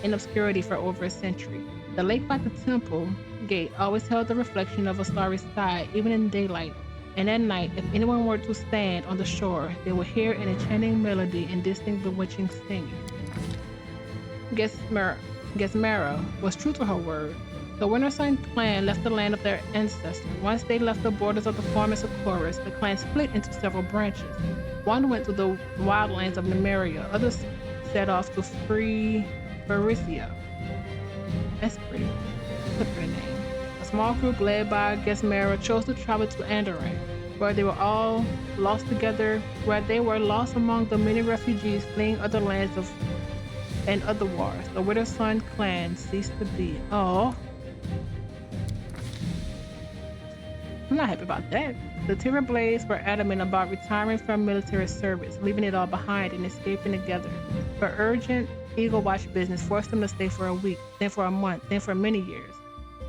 in obscurity for over a century. The lake by the temple gate always held the reflection of a starry sky, even in daylight. And at night, if anyone were to stand on the shore, they would hear an enchanting melody and distinct bewitching singing. Gesmera was true to her word. The Winter Sun clan left the land of their ancestors. Once they left the borders of the former Socorus, the clan split into several branches. One went to the wildlands of Numeria, others set off to free Berisia. That's pretty. That's a pretty name. A small group led by Gesmera chose to travel to Andoran, where they were all lost together, where they were lost among the many refugees fleeing other lands and other wars. The Winter Sun clan ceased to be. Oh. I'm not happy about that. The Terror Blades were adamant about retiring from military service, leaving it all behind and escaping together. But urgent Eagle Watch business forced them to stay for a week, then for a month, then for many years.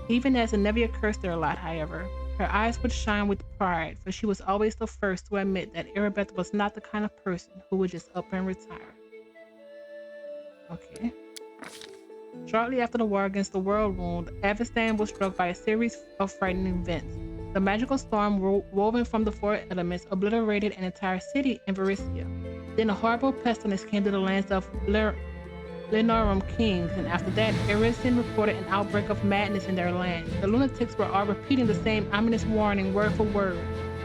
Even as Anevia cursed her a lot, however, her eyes would shine with pride, for she was always the first to admit that Erebeth was not the kind of person who would just up and retire. Okay. Shortly after the war against the World Wound, Avestan was struck by a series of frightening events. The magical storm woven from the four elements obliterated an entire city in Varisia. Then a horrible pestilence came to the lands of Lenorum kings, and after that, Erison reported an outbreak of madness in their lands. The lunatics were all repeating the same ominous warning word for word.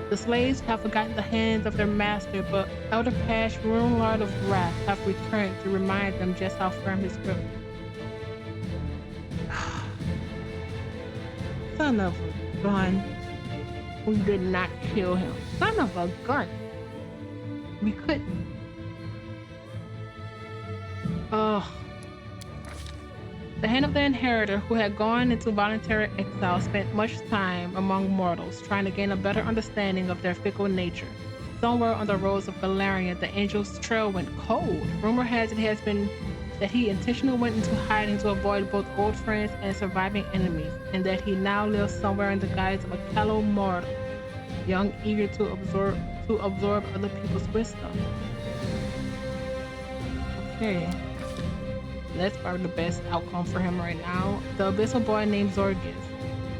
The slaves have forgotten the hands of their master, but Elder Pash, Rune Lord of Wrath, have returned to remind them just how firm his grip. Son of a gun. We did not kill him. Son of a gun. We couldn't. The hand of the inheritor, who had gone into voluntary exile, spent much time among mortals, trying to gain a better understanding of their fickle nature. Somewhere on the roads of Galarian, the angel's trail went cold. Rumor has it that he intentionally went into hiding to avoid both old friends and surviving enemies, and that he now lives somewhere in the guise of a callow mortal, young, eager to absorb other people's wisdom. Okay. That's probably the best outcome for him right now. The abyssal boy named Zorgis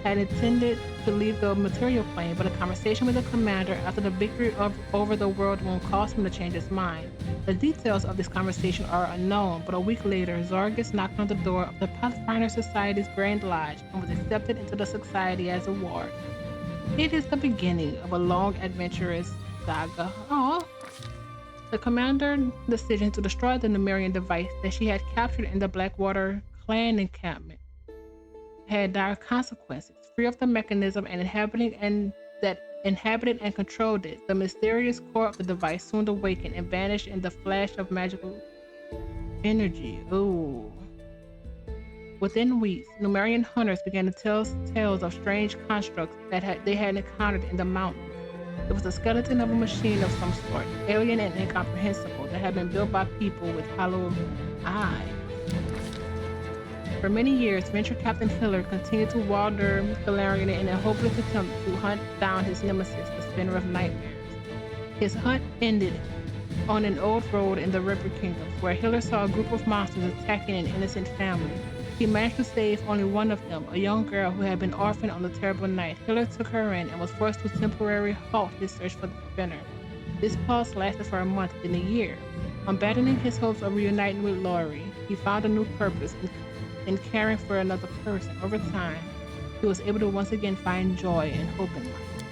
had intended to leave the material plane, but a conversation with the commander after the victory over the world won't cause him to change his mind. The details of this conversation are unknown, but a week later, Zorgis knocked on the door of the Pathfinder Society's Grand Lodge and was accepted into the society as a ward. It is the beginning of a long, adventurous saga. Aww. The commander's decision to destroy the Numerian device that she had captured in the Blackwater clan encampment had dire consequences. Free of the mechanism and inhabited and controlled it, the mysterious core of the device soon awakened and vanished in the flash of magical energy. Ooh. Within weeks, Numerian hunters began to tell tales of strange constructs that they had encountered in the mountains. It was the skeleton of a machine of some sort, alien and incomprehensible, that had been built by people with hollow eyes. For many years, Venture Captain Hiller continued to wander Galarian in a hopeless attempt to hunt down his nemesis, the Spinner of Nightmares. His hunt ended on an old road in the River Kingdoms, where Hiller saw a group of monsters attacking an innocent family. He managed to save only one of them, a young girl who had been orphaned on the terrible night. Hiller took her in and was forced to temporarily halt his search for the Spinner. This pause lasted for a month, then a year. Abandoning his hopes of reuniting with Laurie, he found a new purpose in caring for another person. Over time, he was able to once again find joy and hope in life.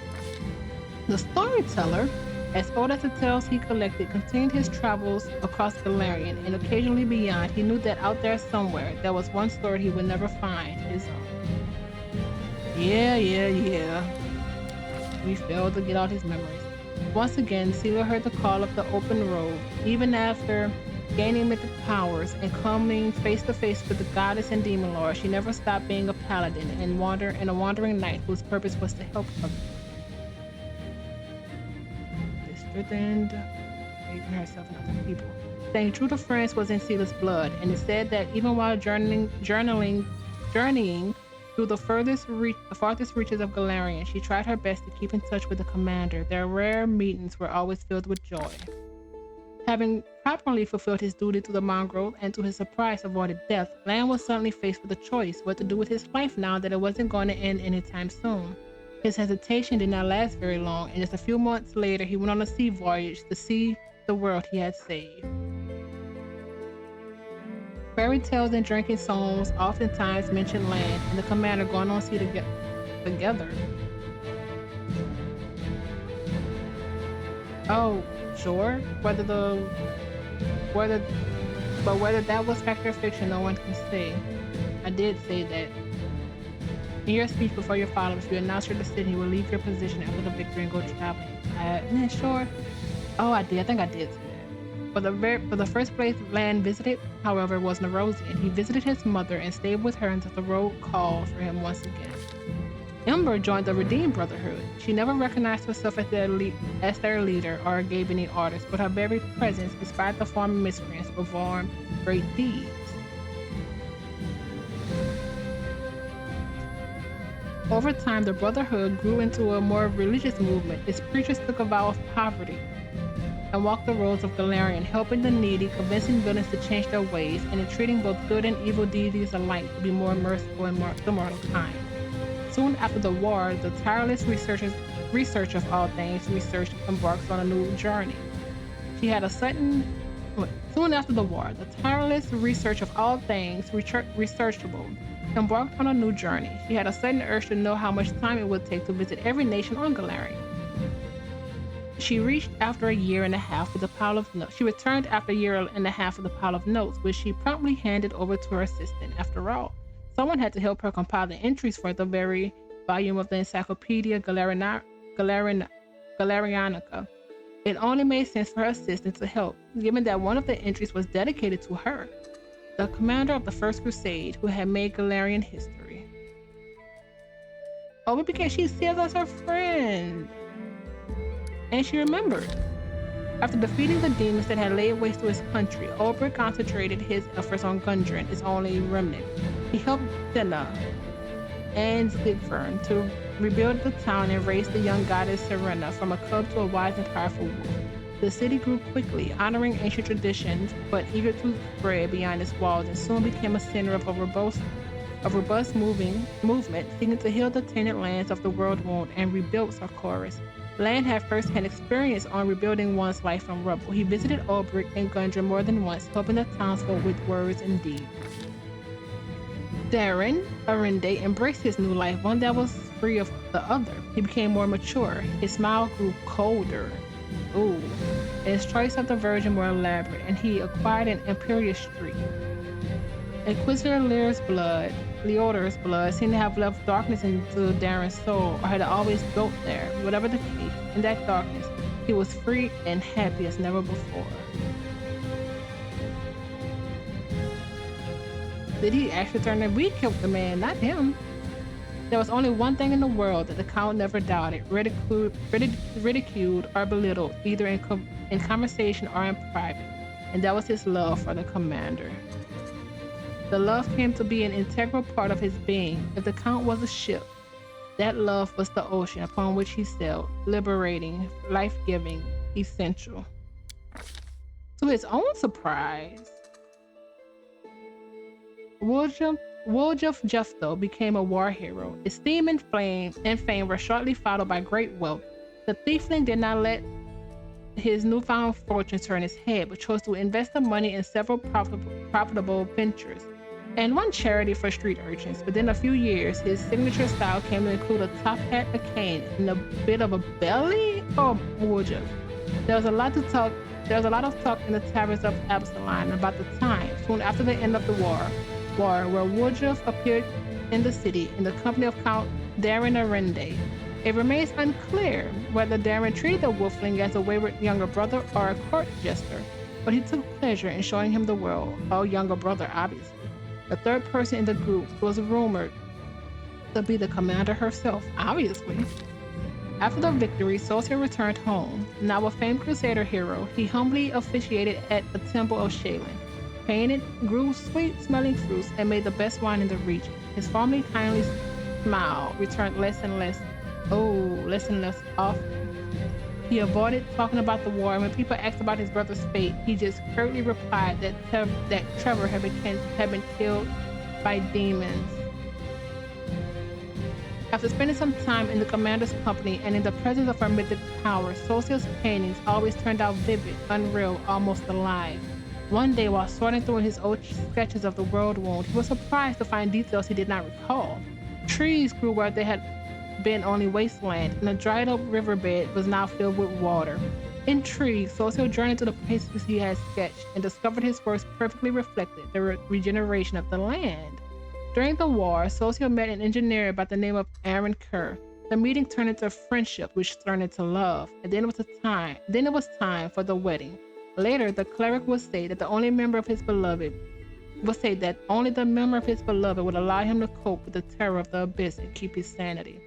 The storyteller, as old as the tales he collected, continued his travels across Galarian and occasionally beyond. He knew that out there somewhere, there was one story he would never find, his own. Yeah. We failed to get out his memories. Once again, Sealer heard the call of the open road. Even after gaining mythic powers and coming face to face with the goddess and demon lord, she never stopped being a paladin and a wandering knight whose purpose was to help others. Strengthened, saving herself and other people. Staying true to friends was in Sealer's blood, and it said that even while journeying through the farthest reaches of Galarian, she tried her best to keep in touch with the commander. Their rare meetings were always filled with joy. Having properly fulfilled his duty to the mongrel and to his surprise avoided death, Lan was suddenly faced with a choice: what to do with his life now that it wasn't going to end anytime soon. His hesitation did not last very long, and just a few months later, he went on a sea voyage to see the world he had saved. Fairy tales and drinking songs oftentimes mention land and the commander going on sea together. Oh, sure. Whether that was fact or fiction, no one can say. I did say that. In your speech before your followers, you announced your decision. You will leave your position after the victory and go traveling. Sure. Oh, I did. I think I did say that. For the first place Lan visited, however, was Nerosian. He visited his mother and stayed with her until the road called for him once again. Ember joined the Redeemed Brotherhood. She never recognized herself as their leader or gave any orders, but her very presence inspired the former miscreants to perform great deeds. Over time, the Brotherhood grew into a more religious movement. Its preachers took a vow of poverty and walked the roads of Galarian, helping the needy, convincing villains to change their ways, and entreating both good and evil deities alike to be more merciful and the mortal kind. Soon after the war, the tireless researcher of all things embarks on a new journey. She had a soon after the war, the tireless research of all things researchable embarked on a new journey. She had a sudden urge to know how much time it would take to visit every nation on Galarian. She returned after a year and a half with a pile of notes, which she promptly handed over to her assistant. After all, someone had to help her compile the entries for the very volume of the Encyclopedia Galarianica. It only made sense for her assistant to help, given that one of the entries was dedicated to her, the commander of the First Crusade, who had made Galarian history. Oh, because she sees us her friend. And she remembered. After defeating the demons that had laid waste to his country, Ulbrich concentrated his efforts on Gudrin, its only remnant. He helped Senna and Zigfern to rebuild the town and raise the young goddess Serena from a cub to a wise and powerful wolf. The city grew quickly, honoring ancient traditions, but eager to spread beyond its walls, and soon became a center of a robust movement seeking to heal the tainted lands of the world wound and rebuild Sarkoris. Land had first-hand experience on rebuilding one's life from rubble. He visited Ulbrich and Gudrin more than once, helping the townsfolk with words and deeds. Darren Arinde embraced his new life, one that was free of the other. He became more mature. His smile grew colder. Ooh. And his choice of the virgin more elaborate, and he acquired an imperious streak. Inquisitor Leodor's blood seemed to have left darkness into Darren's soul, or had always built there. Whatever the case, in that darkness, he was free and happy as never before. Did he actually turn that we killed the man, not him? There was only one thing in the world that the Count never doubted, ridiculed or belittled, either in conversation or in private, and that was his love for the commander. The love came to be an integral part of his being. If the Count was a ship, that love was the ocean upon which he sailed, liberating, life-giving, essential. To his own surprise, Woljuf Justo became a war hero. Esteem and fame were shortly followed by great wealth. The thiefling did not let his newfound fortune turn his head, but chose to invest the money in several profitable ventures and one charity for street urchins. Within a few years, his signature style came to include a top hat, a cane, and a bit of a belly. Oh, Woljuf. There was a lot of talk in the taverns of Absalom about the time, soon after the end of the war, where Woljuf appeared in the city in the company of Count Darren Arinde. It remains unclear whether Darren treated the wolfling as a wayward younger brother or a court jester, but he took pleasure in showing him the world, a younger brother obviously. The third person in the group was rumored to be the commander herself, obviously. After the victory, Sosia returned home. Now a famed crusader hero, he humbly officiated at the temple of Shaylin, painted, grew sweet-smelling fruits, and made the best wine in the region. His formerly kindly smile returned less and less often. He avoided talking about the war, and when people asked about his brother's fate, he just curtly replied that Trevor had been killed by demons. After spending some time in the commander's company and in the presence of her mythic power, Sosia's paintings always turned out vivid, unreal, almost alive. One day, while sorting through his old sketches of the world wound, he was surprised to find details he did not recall. Trees grew where they had been only wasteland, and a dried up riverbed was now filled with water. Intrigued, Sosia journeyed to the places he had sketched and discovered his works perfectly reflected the regeneration of the land. During the war, Sosia met an engineer by the name of Aaron Kerr. The meeting turned into friendship, which turned into love, and then it was time for the wedding. Later, the cleric would say that only the member of his beloved would allow him to cope with the terror of the abyss and keep his sanity.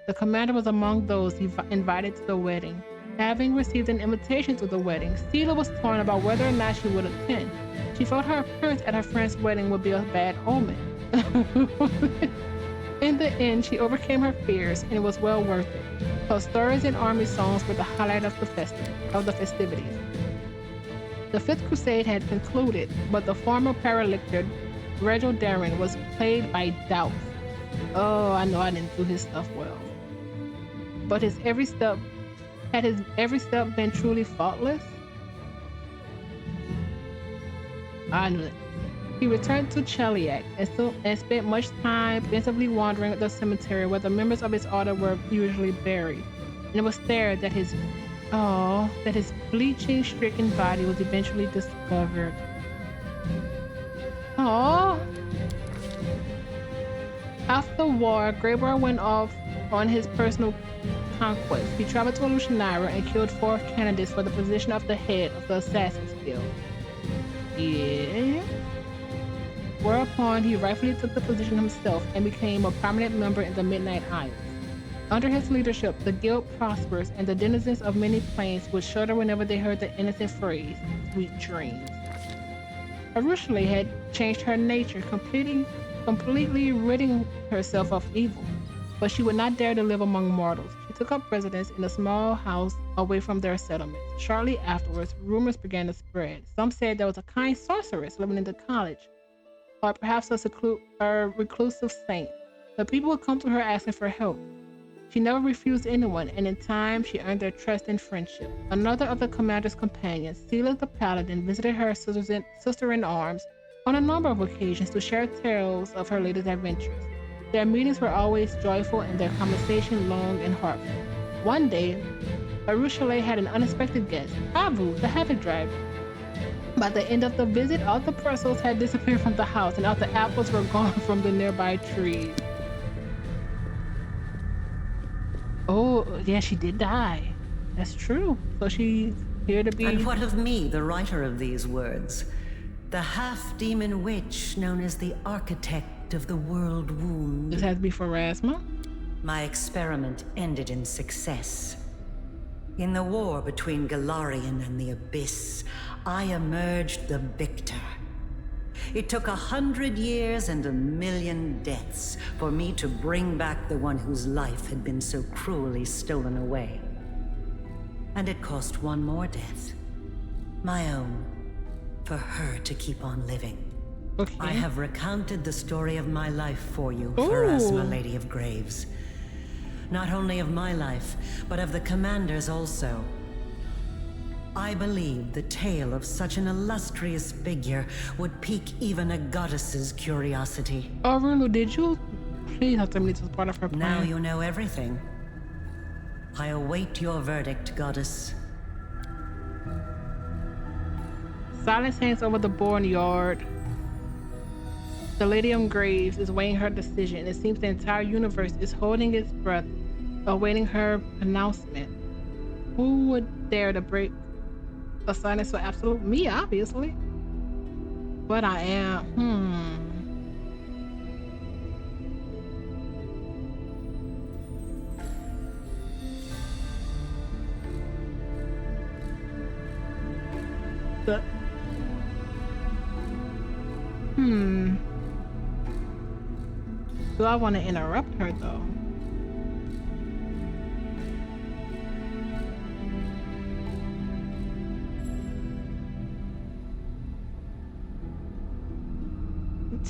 The commander was among those invited to the wedding. Having received an invitation to the wedding, Stila was torn about whether or not she would attend. She felt her appearance at her friend's wedding would be a bad omen. In the end, she overcame her fears, and it was well worth it. Her stories and army songs were the highlight of the festivities. The Fifth Crusade had concluded, but the former paralictor, Regil Darren, was plagued by doubts. Oh, I know I didn't do his stuff well. But had his every step been truly faultless? I knew it. He returned to Cheliac and spent much time pensively wandering the cemetery where the members of his order were usually buried. And it was there that his bleaching-stricken body was eventually discovered. Oh. After the war, Greyboy went off on his personal conquest. He traveled to Lucianira and killed 4 candidates for the position of the head of the Assassin's Guild. Yeah. Whereupon he rightfully took the position himself and became a prominent member in the Midnight Isles. Under his leadership, the guild prospers, and the denizens of many planes would shudder whenever they heard the innocent phrase, "sweet dreams." Arushale had changed her nature, completely ridding herself of evil, but she would not dare to live among mortals. She took up residence in a small house away from their settlements. Shortly afterwards, rumors began to spread. Some said there was a kind sorceress living in the college, or perhaps a reclusive saint. The people would come to her asking for help. She never refused anyone, and in time, she earned their trust and friendship. Another of the commander's companions, Sela the Paladin, visited her sister-in-arms on a number of occasions to share tales of her latest adventures. Their meetings were always joyful and their conversation long and heartfelt. One day, Arushale had an unexpected guest, Avu, the Heavy Dragon. By the end of the visit, all the pretzels had disappeared from the house and all the apples were gone from the nearby trees. Oh, yeah, she did die. That's true. So she's here to be... And what of me, the writer of these words? The half-demon witch known as the architect of the world wound. This has to be for Rasma. My experiment ended in success. In the war between Galarian and the Abyss, I emerged the victor. It took 100 years and 1,000,000 deaths for me to bring back the one whose life had been so cruelly stolen away. And it cost one more death. My own. For her to keep on living. Okay. I have recounted the story of my life for you, Ooh. Pharasma, Lady of Graves. Not only of my life, but of the commander's also. I believe the tale of such an illustrious figure would pique even a goddess's curiosity. Oh, Rulu, did you please have tell me this was part of her plan? Now you know everything. I await your verdict, goddess. Silence hangs over the barnyard. The Lady of Graves is weighing her decision. It seems the entire universe is holding its breath, awaiting her pronouncement. Who would dare to break a silence so absolute? Me, obviously. But I am. Do I want to interrupt her though?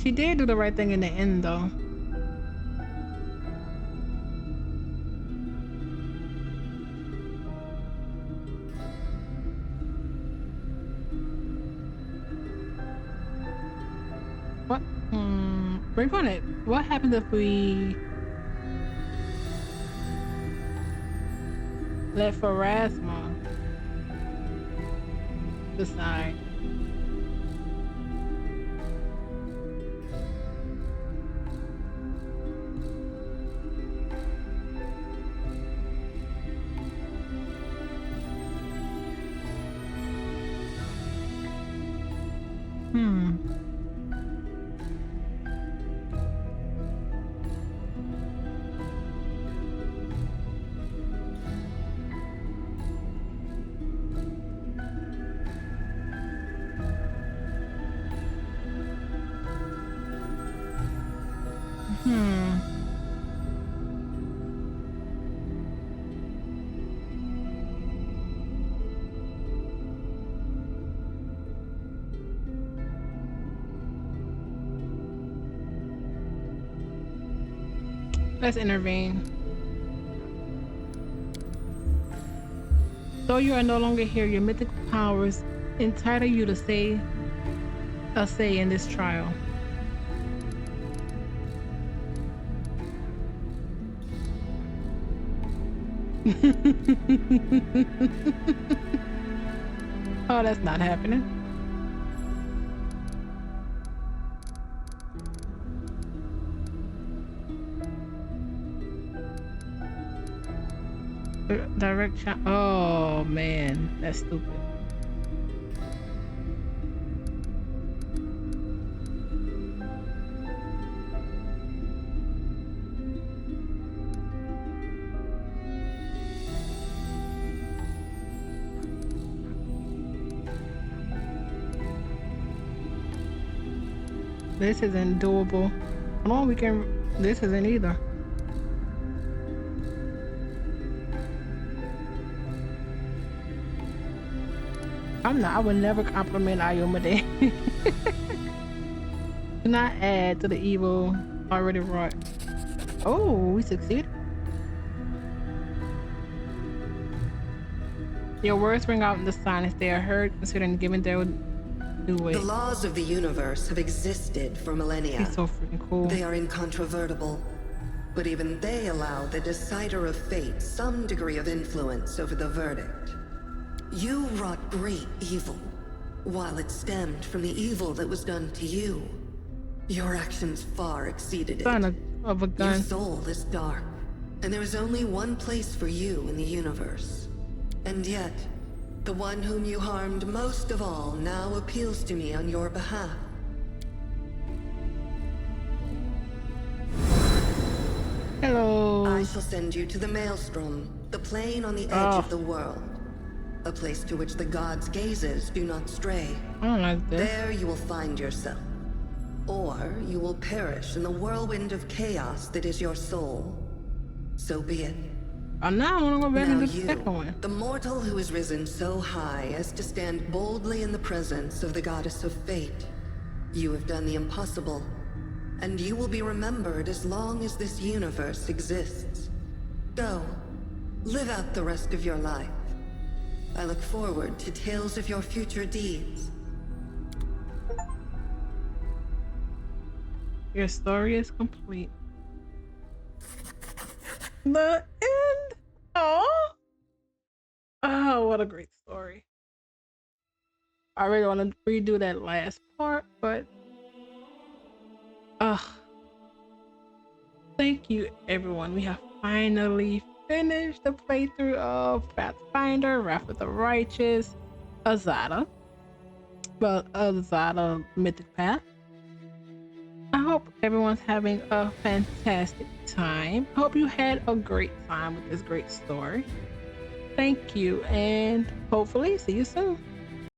She did do the right thing in the end though. What? We're gonna... What happens if we... let Pharasma decide? Let's intervene. Though you are no longer here, your mythical powers entitle you to say a say in this trial. Oh, that's not happening. Direct shot. Oh man, that's stupid. This isn't doable. Hold on, we can. This isn't either. I would never compliment Ayomade. Do not add to the evil already wrought. Oh, we succeeded. Your words ring out in the silence. They are heard, considered, and given their due weight. The laws of the universe have existed for millennia. He's so freaking cool. They are incontrovertible. But even they allow the decider of fate some degree of influence over the verdict. You wrought great evil, while it stemmed from the evil that was done to you. Your actions far exceeded it. Son of a gun. Your soul is dark, and there is only one place for you in the universe. And yet, the one whom you harmed most of all now appeals to me on your behalf. Hello. I shall send you to the Maelstrom, the plane on the edge of the world. A place to which the gods' gazes do not stray. I don't like this. There you will find yourself. Or you will perish in the whirlwind of chaos that is your soul. So be it. Oh, now I want to go back Now into the you, second one. the mortal who has risen so high as to stand boldly in the presence of the goddess of fate. You have done the impossible, and you will be remembered as long as this universe exists. Go, live out the rest of your life. I look forward to tales of your future deeds. Your story is complete. The end. Oh, what a great story. I really want to redo that last part, but thank you everyone. We have finally finished the playthrough of Pathfinder, Wrath of the Righteous, Azada. Well, Azada Mythic Path. I hope everyone's having a fantastic time. I hope you had a great time with this great story. Thank you, and hopefully see you soon.